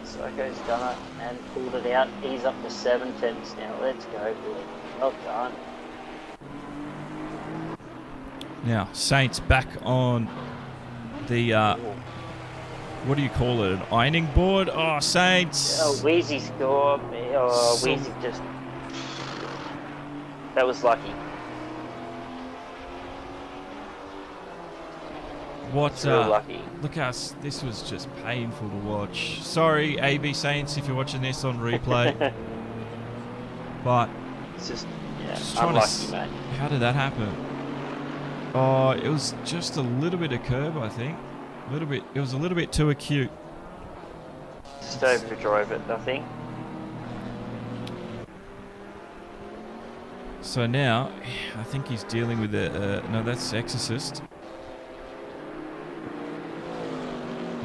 Psycho's done it and pulled it out. He's up to 7/10 now. Let's go, boy. Well done. Now, Saints back on the, what do you call it, an ironing board? Oh, Saints. Oh, Wheezy scored. Oh, Wheezy just... That was lucky. What? It's real lucky. Look how this was just painful to watch. Sorry, AB Saints, if you're watching this on replay. But It's just unlucky, mate. How did that happen? Oh, it was just a little bit of curb, I think. A little bit. It was a little bit too acute. Just overdrove it, I think. So now, I think he's dealing with the... no, that's Exorcist.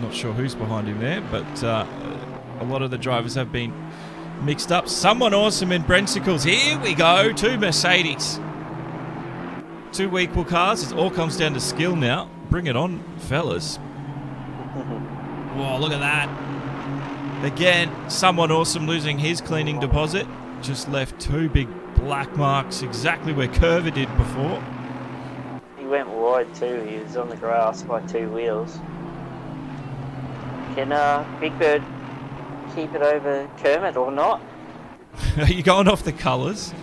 Not sure who's behind him there, but a lot of the drivers have been mixed up. Someone awesome in Brensicles. Here we go. 2 Mercedes. 2 equal cars. It all comes down to skill now. Bring it on, fellas. Whoa, look at that. Again, someone awesome losing his cleaning deposit. Just left 2 big black marks exactly where Curver did before. He went wide too. He was on the grass by 2 wheels. Can Big Bird keep it over Kermit or not? Are you going off the colours?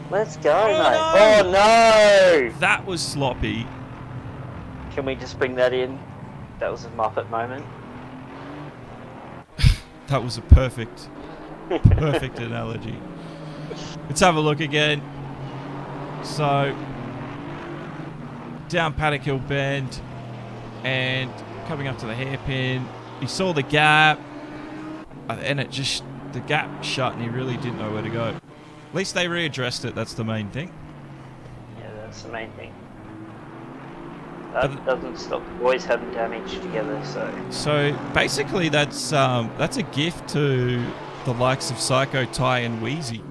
Let's go, mate. No. Oh no! That was sloppy. Can we just bring that in? That was a Muppet moment. That was a perfect analogy. Let's have a look again. So, down Paddock Hill Bend and coming up to the hairpin. He saw the gap and the gap shut and he really didn't know where to go. At least they readdressed it, that's the main thing. Yeah, that's the main thing. That doesn't stop the boys having damage together, so... So, basically that's a gift to the likes of Psycho, Ty and Wheezy.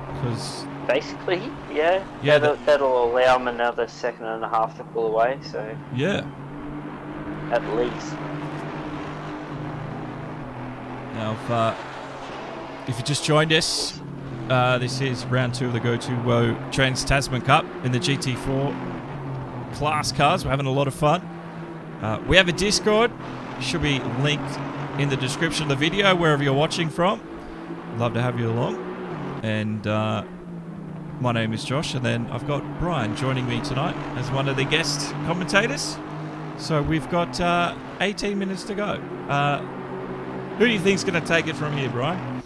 Because... Basically, yeah. That'll allow them another 1.5 seconds to pull away, so... Yeah. At least. Now, if you just joined us, this is round 2 of the Go2Whoa Trans-Tasman Cup in the GT4 class cars. We're having a lot of fun. We have a Discord. Should be linked in the description of the video, wherever you're watching from. Love to have you along. And my name is Josh, and then I've got Brian joining me tonight as one of the guest commentators. So we've got 18 minutes to go. Who do you think's going to take it from here, Brian?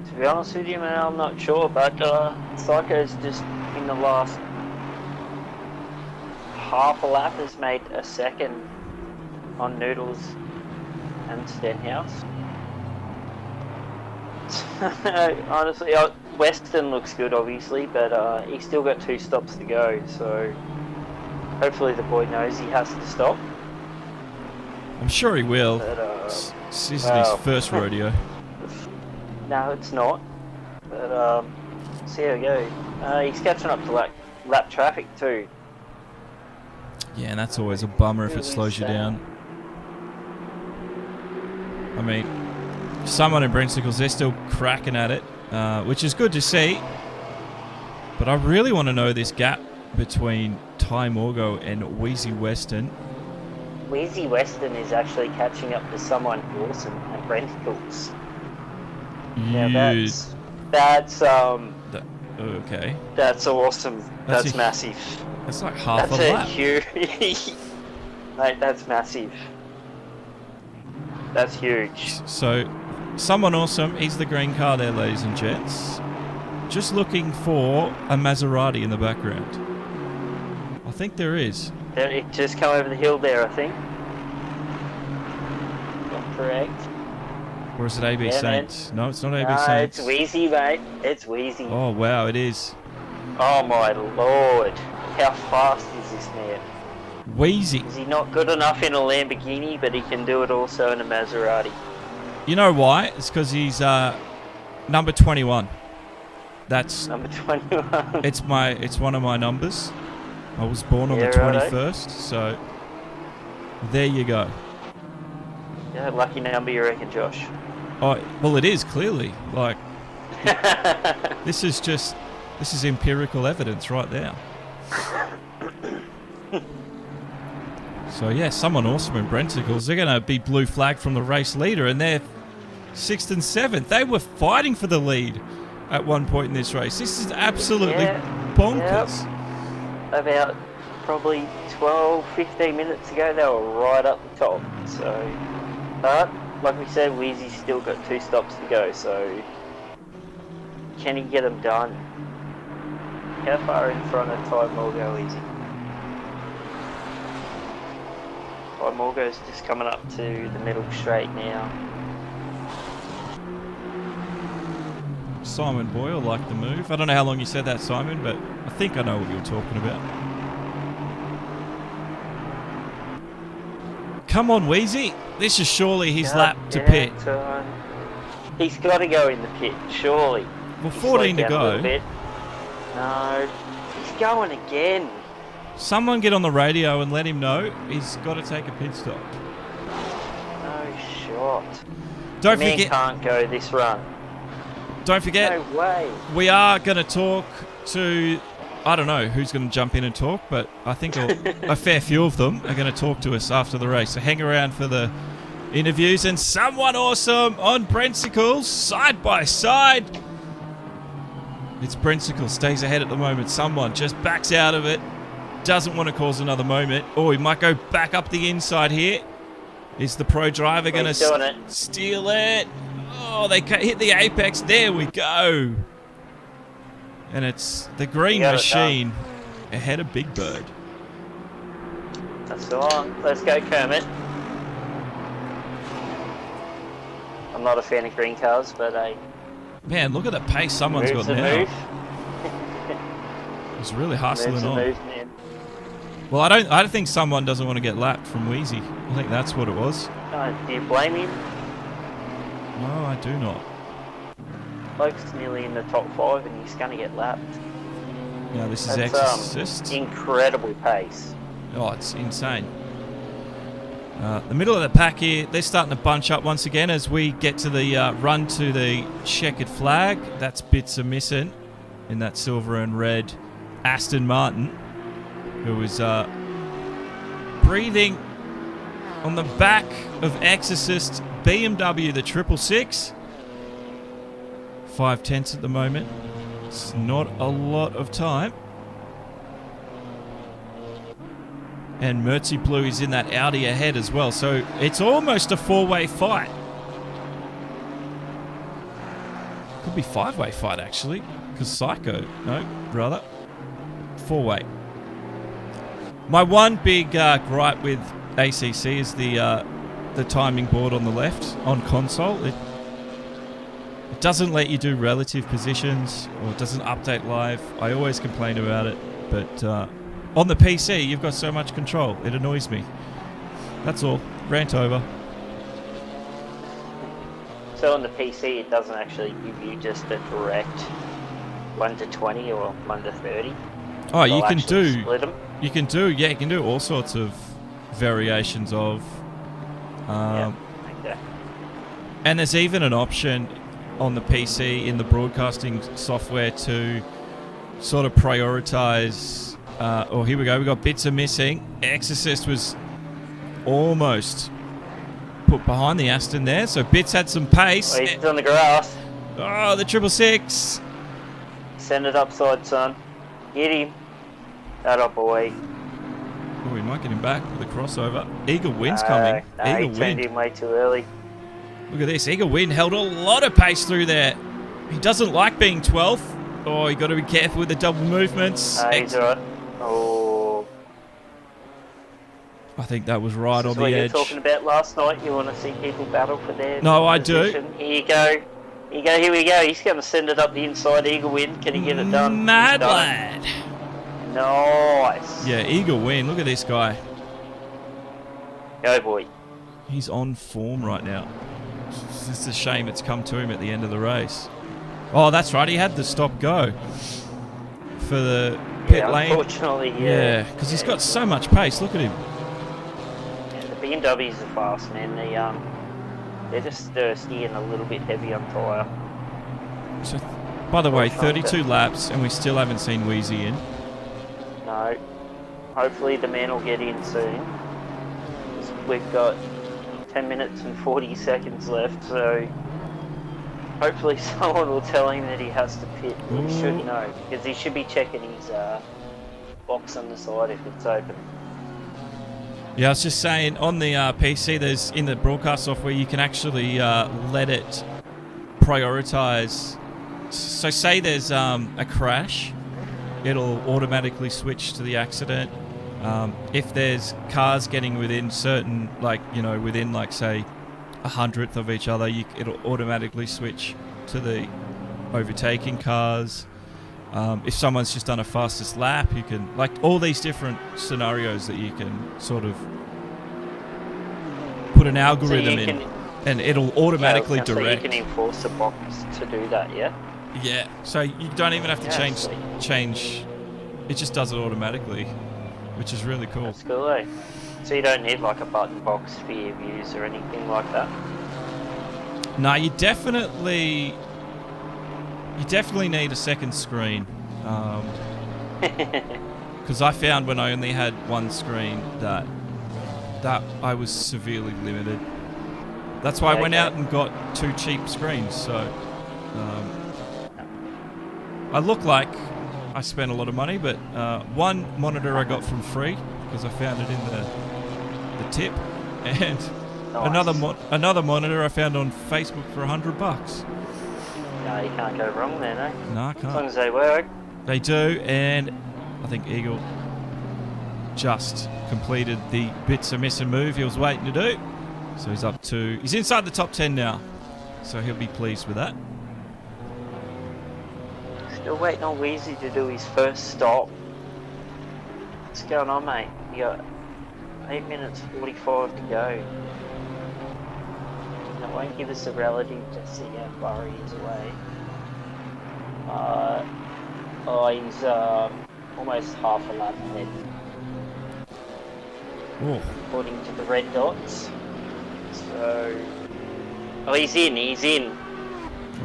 To be honest with you, man, I'm not sure, but Psycho's just in the last half a lap has made a second on Noodles and Stenhouse. Honestly, Weston looks good, obviously, but he's still got 2 stops to go, so hopefully the boy knows he has to stop. I'm sure he will. But, this isn't his first rodeo. No, it's not. But see how we go. He's catching up to lap traffic too. Yeah, and that's always a bummer if it slows you down. I mean, someone in Brensicles, they're still cracking at it, which is good to see. But I really want to know this gap between Ty Morgo and Wheezy Weston. Wheezy Weston is actually catching up to someone awesome at Brensicles. Now that's okay. That's awesome. That's massive. That's like half a lap. That's huge. Mate, that's massive. That's huge. So, someone awesome. He's the green car there, ladies and gents. Just looking for a Maserati in the background. I think there is. It just come over the hill there, I think. Not correct. Or is it AB Saints? No, it's not AB No, Saints. it's Wheezy, mate. It's Wheezy. Oh, wow, it is. Oh, my lord. How fast is this man? Wheezy. Is he not good enough in a Lamborghini, but he can do it also in a Maserati? You know why? It's because he's number 21. That's number 21. It's one of my numbers. I was born on the 21st, so there you go. Yeah, lucky number you reckon, Josh? Oh, well, it is clearly. Like, this is empirical evidence right there. So yeah, someone awesome in Brensicles. They're going to be blue flag from the race leader, and they're 6th and 7th. They were fighting for the lead at one point in this race. This is absolutely bonkers. Yep. probably 12, 15 minutes ago, they were right up the top. So, but like we said, Wheezy's still got 2 stops to go. So, can he get them done? How far in front of Ty Morgo is he? Ty Morgo's just coming up to the middle straight now. Simon Boyle liked the move. I don't know how long you said that, Simon, but I think I know what you're talking about. Come on, Wheezy. This is surely his lap to pit. He's got to go in the pit, surely. Well, 14 to go. No, he's going again. Someone get on the radio and let him know he's got to take a pit stop. No shot. Don't Man forget. Can't go this run. Don't forget. No way. We are going to talk to. I don't know who's going to jump in and talk, but I think a fair few of them are going to talk to us after the race. So hang around for the interviews and someone awesome on Brensicles side by side. It's Brensicles stays ahead at the moment. Someone just backs out of it. Doesn't want to cause another moment. Oh, he might go back up the inside here. Is the pro driver going to steal it? Oh, they hit the apex. There we go. And it's the green machine ahead of Big Bird. That's the one. Let's go, Kermit. I'm not a fan of green cars, but man, look at the pace someone's got now. It's really hustling on. Well, I don't think someone doesn't want to get lapped from Wheezy. I think that's what it was. Do you blame him? No, I do not. Bloke's nearly in the top 5 and he's going to get lapped. No, this is Exorcist. Incredible pace. Oh, it's insane. The middle of the pack here, they're starting to bunch up once again as we get to the run to the checkered flag. That's bits are missing in that silver and red Aston Martin, who was breathing on the back of Exorcist BMW, the 666. 5/10 at the moment. It's not a lot of time. And Mertzy Blue is in that Audi ahead as well. So it's almost a 4-way fight. Could be 5-way fight actually. Because Psycho, no, rather 4-way. My one big gripe with ACC is the timing board on the left on console. It doesn't let you do relative positions, or it doesn't update live. I always complain about it, but on the PC, you've got so much control. It annoys me. That's all. Rant over. So on the PC, it doesn't actually give you just a direct 1 to 20 or 1 to 30. Oh, you can do. Split them. You can do all sorts of variations of. Okay. And there's even an option on the PC in the broadcasting software to sort of prioritize. Oh, here we go. We got bits are missing. Exorcist was almost put behind the Aston there, so Bits had some pace. Oh, he's on the grass. Oh, the 666. Send it upside, son. Get him. That up, boy. Oh, we might get him back with a crossover. Eagle Wind's coming. Eagle he turned Wind. him way too early. Look at this. Eagle Wind held a lot of pace through there. He doesn't like being 12th. Oh, you got to be careful with the double movements. He's alright. Oh. I think that was right on the edge. What you were talking about last night. You want to see people battle for their position. Here you go. Here we go. He's going to send it up the inside. Eagle Wind. Can he get it done? Mad lad. Nice. Yeah, Eagle Wind. Look at this guy. Go, boy. He's on form right now. It's just a shame it's come to him at the end of the race. Oh, that's right. He had the stop go for the pit lane. Unfortunately, yeah. Because he's got so much pace. Look at him. Yeah, the BMWs are fast, man. They're just thirsty and a little bit heavy on tyre. So, by the way, 32 laps and we still haven't seen Wheezy in. No. Hopefully the man will get in soon. We've got 10 minutes and 40 seconds left, so hopefully someone will tell him that he has to pit. He should know, because he should be checking his box on the side if it's open. Yeah, I was just saying, on the PC, there's in the broadcast software, you can actually let it prioritize. So say there's a crash, it'll automatically switch to the accident. If there's cars getting within certain, within say 100th of each other, it'll automatically switch to the overtaking cars. If someone's just done a fastest lap, you can, all these different scenarios that you can sort of put an algorithm in, and it'll automatically direct. So you can enforce the box to do that, yeah? Yeah, so you don't even have to change. It just does it automatically, which is really cool. That's cool, eh? So you don't need a button box for your views or anything like that? No, you definitely need a second screen. Because I found when I only had one screen that I was severely limited. That's why I went out and got 2 cheap screens. So I look like I spent a lot of money, but one monitor I got from free because I found it in the tip, and nice. another monitor I found on Facebook for $100. No, you can't go wrong there, no? No, I can't. As long as they work. They do, and I think Eagle just completed the bits of missing move he was waiting to do. So he's inside the top 10 now. So he'll be pleased with that. Still waiting on Wheezy to do his first stop. What's going on, mate? You got 8 minutes 45 to go. That won't give us a relative to see how far he is away. He's almost half a lap ahead. Oh. According to the red dots. So... Oh, he's in.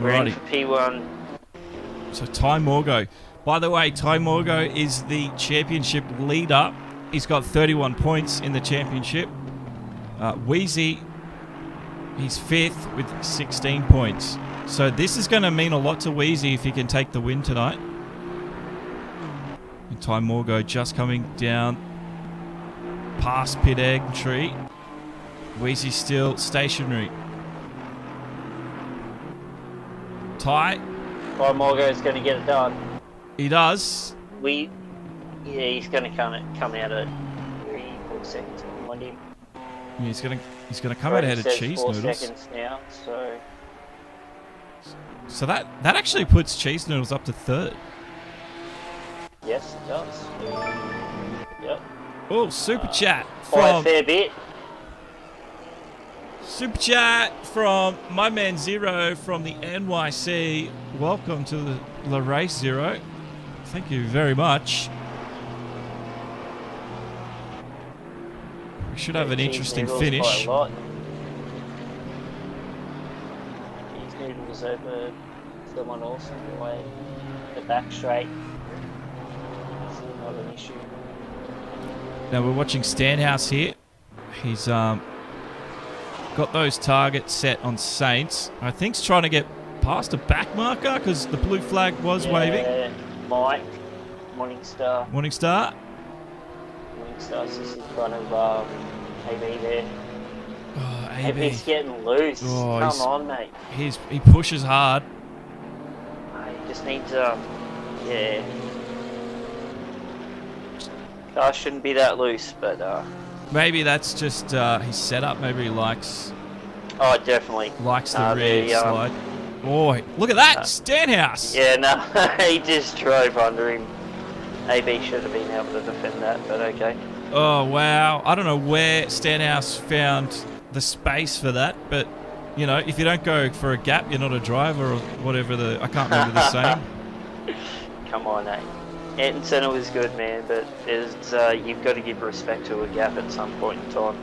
We're in for P1. So Ty Morgo. By the way, Ty Morgo is the championship leader. He's got 31 points in the championship. Wheezy, he's 5th with 16 points. So this is going to mean a lot to Wheezy if he can take the win tonight. And Ty Morgo just coming down past pit entry. Wheezy still stationary. Ty Morgo's going to get it done. He does. He's going to come out at 3-4 seconds behind him. Yeah, he's going to come out ahead of Cheesenoodles. 4 seconds now, so that actually puts Cheesenoodles up to 3rd. Yes, it does. Yep. Oh, super chat By a fair bit. Super chat from my man Zero from the NYC. Welcome to the race, Zero. Thank you very much. We should have an interesting finish. Cheesenoodles over someone else on the way. The back straight. It's not an issue. Now we're watching Stanhouse here. He's got those targets set on Saints. I think he's trying to get past a back marker because the blue flag was waving. Mike, Morningstar. Morningstar's just in front of AB there. Oh, AB. AB's getting loose. Oh, Come on, mate. He pushes hard. He just needs Car shouldn't be that loose, but maybe that's just his setup. Maybe he likes. Oh, definitely Likes the rear slide. Oh, look at that, Stanhouse. Yeah, no, he just drove under him. AB should have been able to defend that, but okay. Oh wow, I don't know where Stanhouse found the space for that, but you know, if you don't go for a gap, you're not a driver or whatever I can't remember the saying. Come on, eh? Anton was good, man, but you've got to give respect to a gap at some point in time.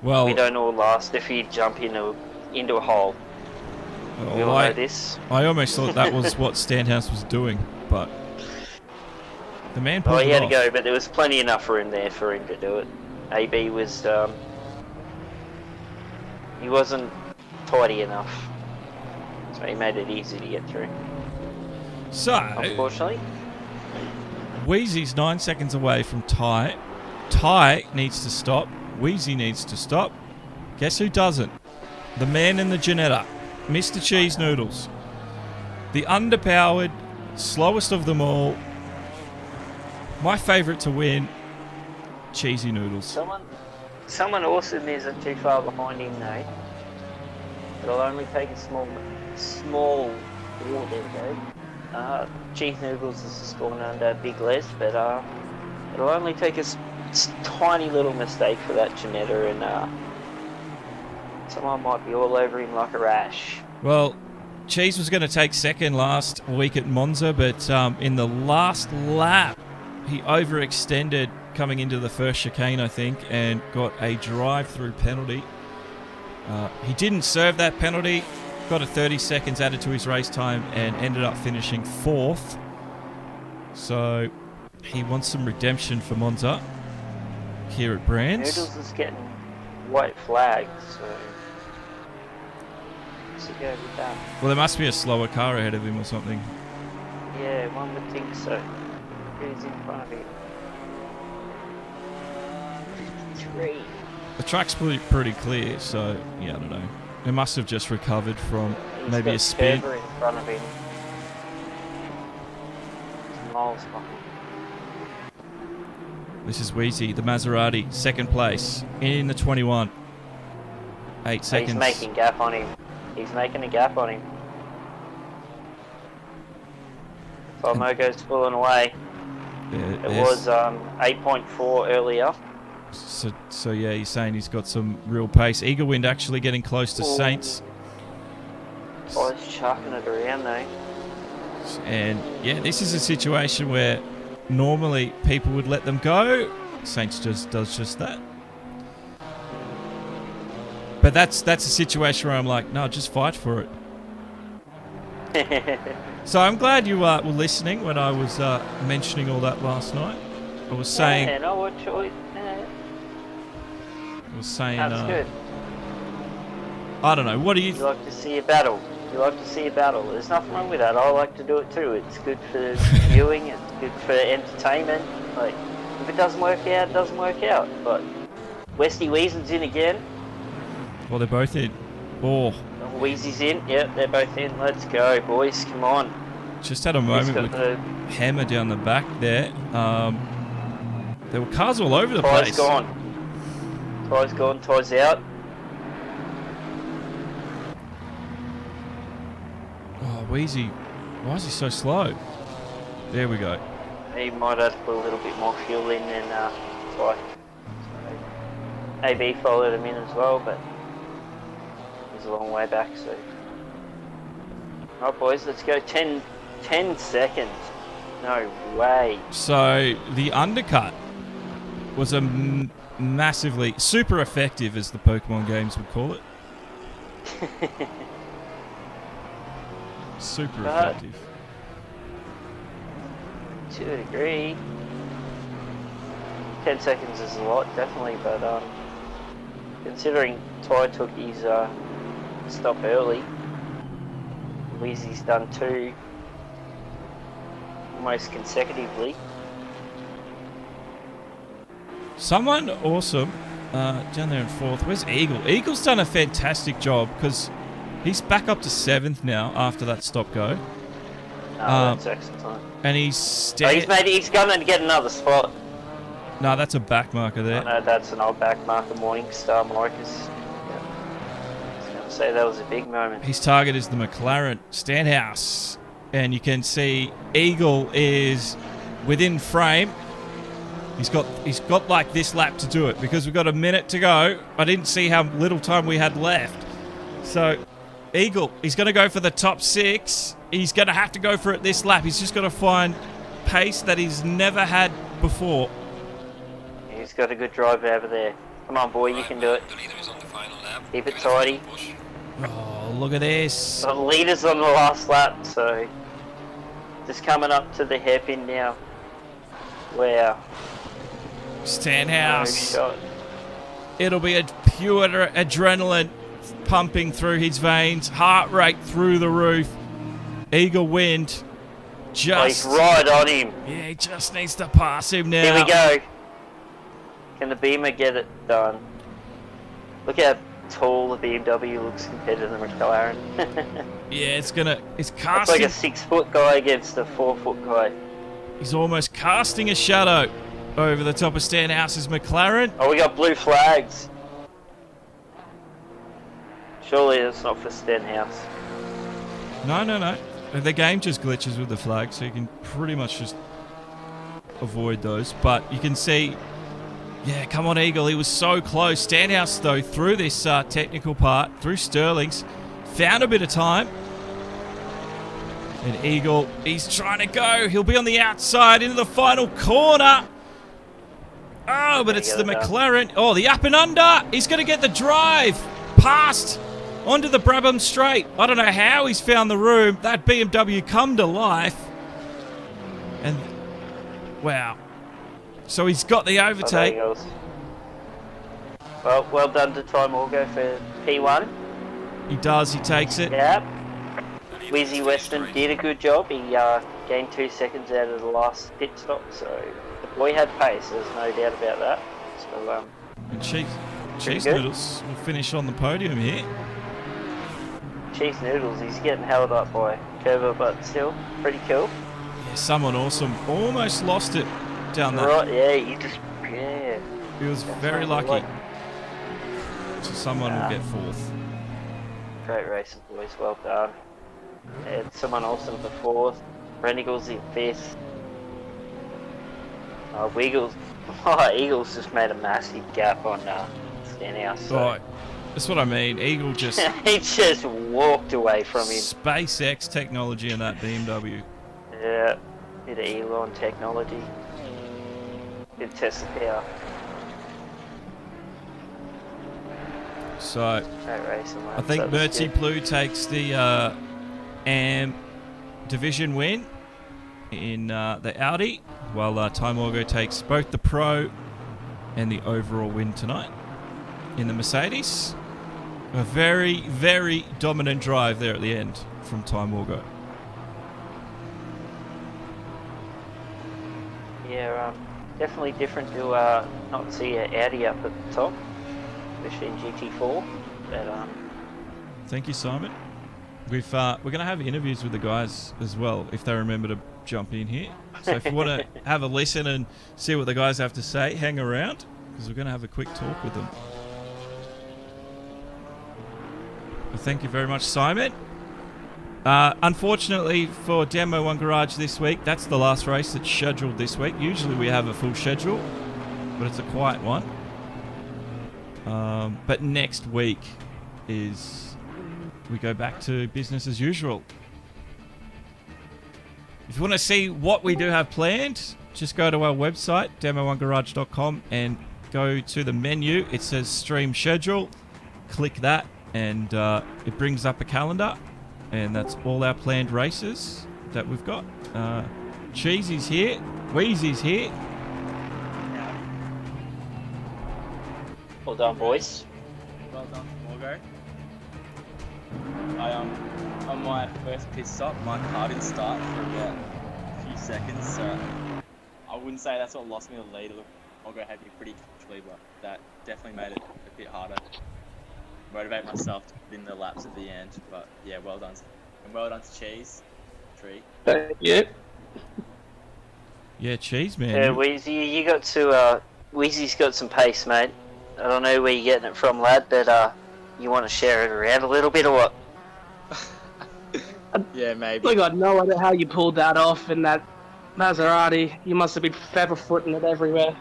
Well, we don't all last if you jump into a hole. We all know this. I almost thought that was what Stanhouse was doing, but the man pulled it off. He had to go, but there was plenty enough room there for him to do it. AB was he wasn't tidy enough, so he made it easy to get through. So, unfortunately, Wheezy's 9 seconds away from Ty. Ty needs to stop. Wheezy needs to stop. Guess who doesn't? The man in the Ginetta, Mr. Cheesenoodles. The underpowered, slowest of them all. My favourite to win, Cheesy Noodles. Someone awesome isn't too far behind him though. It'll only take a small. Oh, there we go. Cheesenoodles is scoring under Big Les, but it'll only take a tiny little mistake for that Ginetta, and someone might be all over him like a rash. Well, Cheese was going to take second last week at Monza, but in the last lap, he overextended coming into the first chicane, I think, and got a drive-through penalty. He didn't serve that penalty, got a 30 seconds added to his race time, and ended up finishing 4th. So he wants some redemption for Monza here at Brands. Noodles is getting white flags, so what's he go with that? Well, there must be a slower car ahead of him or something. Yeah, one would think so. Who's in front of him? 3. The track's pretty clear, so yeah, I don't know. It must have just recovered from maybe a spin. In front of him. Miles behind. This is Wheezy, the Maserati, second place in the 21. 8 seconds. He's making gap on him. He's making a gap on him. Mogo's pulling away. Yeah, it was 8.4 earlier. So yeah, he's saying he's got some real pace. Eaglewind actually getting close to Saints. Oh, he's chucking it around though. And yeah, this is a situation where normally people would let them go. Saints just does just that. But that's a situation where I'm like, no, just fight for it. So I'm glad you were listening when I was mentioning all that last night. I was saying. Yeah, no, what choice? I was saying. That's good. I don't know. What do you? You like to see a battle. You like to see a battle. There's nothing wrong with that. I like to do it too. It's good for viewing. It's good for entertainment. Like, if it doesn't work out, it doesn't work out. But Westy Weason's in again. Well, they're both in. Oh. Wheezy's in. Yep, they're both in. Let's go, boys. Come on. Just had a moment with Hammer down the back there. There were cars all over the place. Ty's gone. Ty's gone. Ty's out. Oh, Wheezy. Why is he so slow? There we go. He might have to put a little bit more fuel in than Ty. AB followed him in as well, but he's a long way back, so. Alright, boys, let's go. 10 seconds. No way. So the undercut was a massively super effective, as the Pokemon games would call it. Super effective. To a degree. 10 seconds is a lot, definitely, but considering Ty took his stop early, Wheezy's done 2 almost consecutively. Someone awesome down there in 4th. Where's Eagle? Eagle's done a fantastic job because he's back up to 7th now after that stop go. That's excellent time. And he's going to get another spot. No, that's a back marker there. No, that's an old back marker. Morningstar Marcus. Yeah. I was going to say that was a big moment. His target is the McLaren Stenhouse. And you can see Eagle is within frame. He's got like this lap to do it because we've got a minute to go. I didn't see how little time we had left. So Eagle, he's going to go for the top 6. He's going to have to go for it this lap. He's just got to find pace that he's never had before. He's got a good drive over there. Come on, boy, you can do it. Keep it tidy. Oh, look at this. The leader's on the last lap, so just coming up to the hairpin now. Wow. Stenhouse. No shot. It'll be a pure adrenaline pumping through his veins. Heart rate through the roof. Eagle wind. Just, he's right on him. yeah, he just needs to pass him now. Here we go. Can the Beamer get it done? Look how tall the BMW looks compared to the McLaren. Yeah, it's It's casting. like a 6-foot guy against a 4-foot guy. He's almost casting a shadow over the top of Stenhouse's McLaren. Oh, we got blue flags. Surely it's not for Stenhouse. No. The game just glitches with the flag, so you can pretty much just avoid those. But you can see, yeah, come on, Eagle. He was so close. Stenhouse, though, through this technical part, through Sterling's, found a bit of time. And Eagle, he's trying to go. He'll be on the outside into the final corner. Oh, but it's the McLaren. Oh, the up and under. He's going to get the drive. Past onto the Brabham straight. I don't know how he's found the room. That BMW come to life. And, wow. So he's got the overtake. Oh, well done to Ty Morgo for P1. He does. He takes it. Yep. Wheezy Weston did a good job. He gained 2 seconds out of the last pit stop, so the boy had pace. There's no doubt about that. So, And Cheesenoodles will finish on the podium here. Cheesenoodles, he's getting held up by Kerber, but still pretty cool. Yeah, someone awesome. Almost lost it down there. Right, yeah, He was very lucky. So someone will get fourth. Great racing, boys. Well done. And someone awesome for fourth. Renegals in fifth. Eagles just made a massive gap on Stenhouse. So. Right. That's what I mean. Eagle just... he just walked away from him. SpaceX technology in that BMW. Yeah. Bit of Elon technology. Bit of Tesla power. So, Great racing, I think Mertzi Blue takes the AM division win in the Audi, while Ty Morgo takes both the Pro and the overall win tonight in the Mercedes. A very, very dominant drive there at the end from Ty Morgo. Yeah, definitely different to not see an Audi up at the top, especially in GT4. But Thank you, Simon. We're going to have interviews with the guys as well, if they remember to jump in here. So if you want to have a listen and see what the guys have to say, hang around, because we're going to have a quick talk with them. Well, thank you very much, Simon. Unfortunately for Demo 1 Garage this week, that's the last race that's scheduled this week. Usually we have a full schedule, but it's a quiet one. But next week we go back to business as usual. If you want to see what we do have planned, just go to our website, demo1garage.com, and go to the menu. It says stream schedule. Click that, and it brings up a calendar, and that's all our planned races that we've got. Cheesy's here. Wheezy's here. well done, boys. Well done, Morgo. On my first pit stop, my car didn't start for about a few seconds, so I wouldn't say that's what lost me the lead. Morgo had me pretty comfortably, but that definitely made it a bit harder. Motivate myself to win the laps at the end, but yeah, well done. And well done to Cheese. Tree. Thank you. Yeah, Cheese, man. Yeah, Wheezy, you got to, Wheezy's got some pace, mate. I don't know where you're getting it from, lad, but you want to share it around a little bit or what? Yeah, maybe. I got no idea how you pulled that off in that Maserati. You must have been feather footing it everywhere.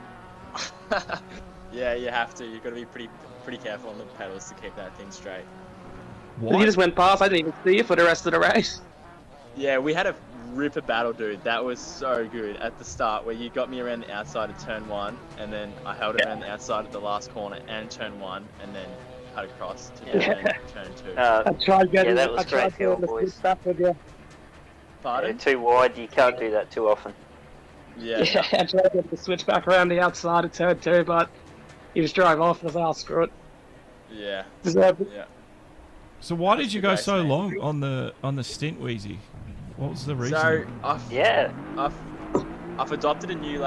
Yeah, you have to. You've got to be pretty careful on the pedals to keep that thing straight. You just went past. I didn't even see you for the rest of the race. Yeah, we had a ripper battle, dude. That was so good at the start, where you got me around the outside of turn 1, and then I held it around the outside of the last corner and turn 1, and then cut across to turn 2. I tried getting. that was I tried great doing feel, the stuff with you. Pardon? Too wide, you can't do that too often. Yeah. Yeah, I tried to get the switch back around the outside of turn 2, but he just drove off. And I was like, "Oh, screw it." Yeah. Deserved it. Yeah. So why did you go Race, so mate. long on the stint, Wheezy? What was the reason? So Yeah. I've adopted a new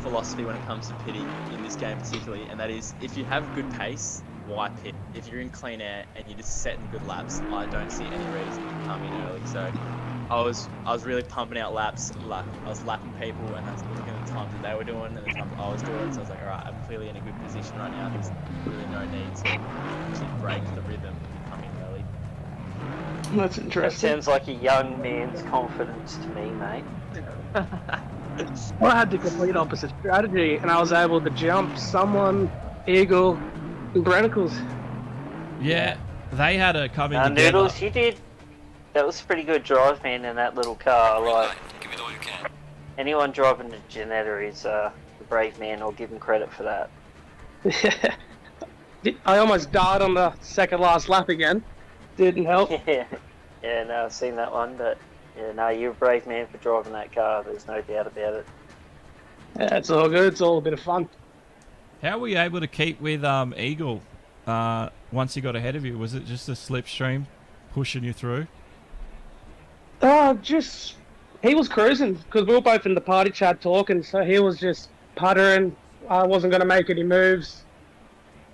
philosophy when it comes to pitting in this game particularly, and that is if you have good pace, why pit? If you're in clean air and you're just setting good laps, I don't see any reason to come in early. So I was really pumping out laps, like I was lapping people, and that's looking at the times that they were doing and the times I was doing. So I was like, all right, I'm clearly in a good position right now. There's really no need to break the rhythm and come in early. That's That interesting. sounds like a young man's confidence to me, mate. Well, I had the complete opposite strategy, and I was able to jump someone, Eagle, and Brenicles. Yeah, they had a coming together. Noodles, you did. That was a pretty good drive, man, in that little car. Like, anyone driving the Ginetta is a brave man. I'll give him credit for that. I almost died on the second last lap again. Didn't help. Yeah, no, I've seen that one, but yeah, no, you're a brave man for driving that car. There's no doubt about it. Yeah, it's all good. It's all a bit of fun. How were you able to keep with Eagle once he got ahead of you? Was it just a slipstream pushing you through? He was cruising because we were both in the party chat talking, so he was just puttering. I wasn't going to make any moves.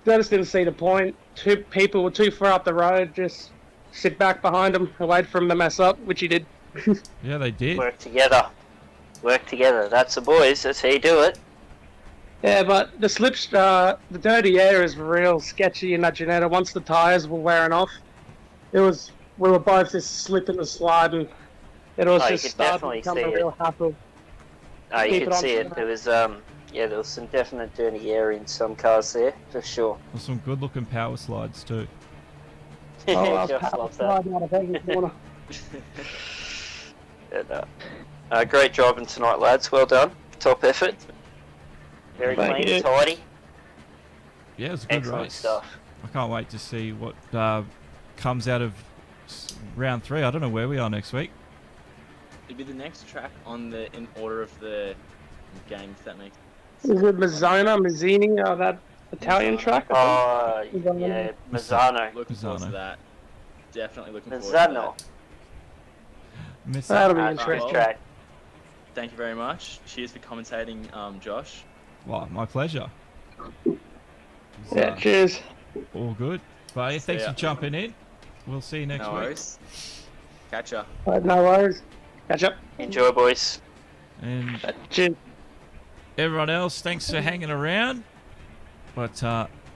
I just didn't see the point. Two people were too far up the road. Just sit back behind him and wait for him to mess up, which he did. Yeah, they did. Work together. Work together. That's the boys. That's how you do it. Yeah, but the dirty air is real sketchy in that Ginetta. Once the tyres were wearing off, we were both just slipping and sliding. It was Oh, you just could starting to definitely become see a it. real hassle. Oh, you Keep could it on see it. camera. There was there was some definite dirty air in some cars there, for sure. There's some good looking power slides too. Oh, I was Just power love that. sliding out of Vegas corner. And, great driving tonight, lads. Well done. Top effort. Very Thank clean, you. tidy. Yeah, it was a good Excellent race. stuff. I can't wait to see what comes out of round 3. I don't know where we are next week. It'd be the next track in order of the game, if that makes Is it Mazzini, that Italian track? I think? Yeah, Mazzano. Looking forward to Mazzano. that. Definitely looking forward to Mazzano. Miss That'll be Ah, interesting. well. Track. Thank you very much. Cheers for commentating, Josh. Well, my pleasure. It's, Yeah, cheers. all good. But yeah, thanks ya. for jumping in. We'll see you next No week. worries. Catch ya. Right, no worries. Catch up. Enjoy, boys. And Cheers. everyone else, thanks for hanging around. But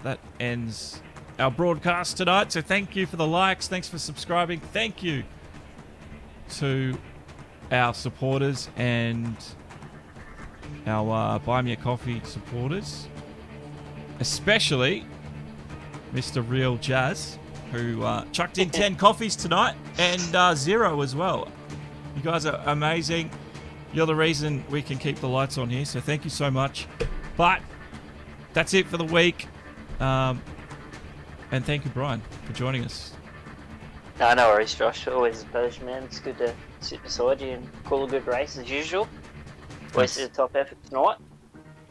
that ends our broadcast tonight. So thank you for the likes. Thanks for subscribing. Thank you to our supporters and our Buy Me a Coffee supporters. Especially Mr. Real Jazz, who chucked in 10 coffees tonight and 0 as well. You guys are amazing. You're the reason we can keep the lights on here, so thank you so much. But that's it for the week. And thank you, Brian, for joining us. No worries, Josh. Always a pleasure, man. It's good to sit beside you and call a good race as usual. Wasted a top effort tonight.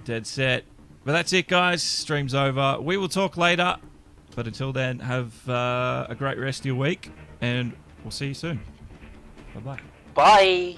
Dead set. But that's it, guys. Stream's over. We will talk later. But until then, have a great rest of your week. And we'll see you soon. Bye-bye. Bye.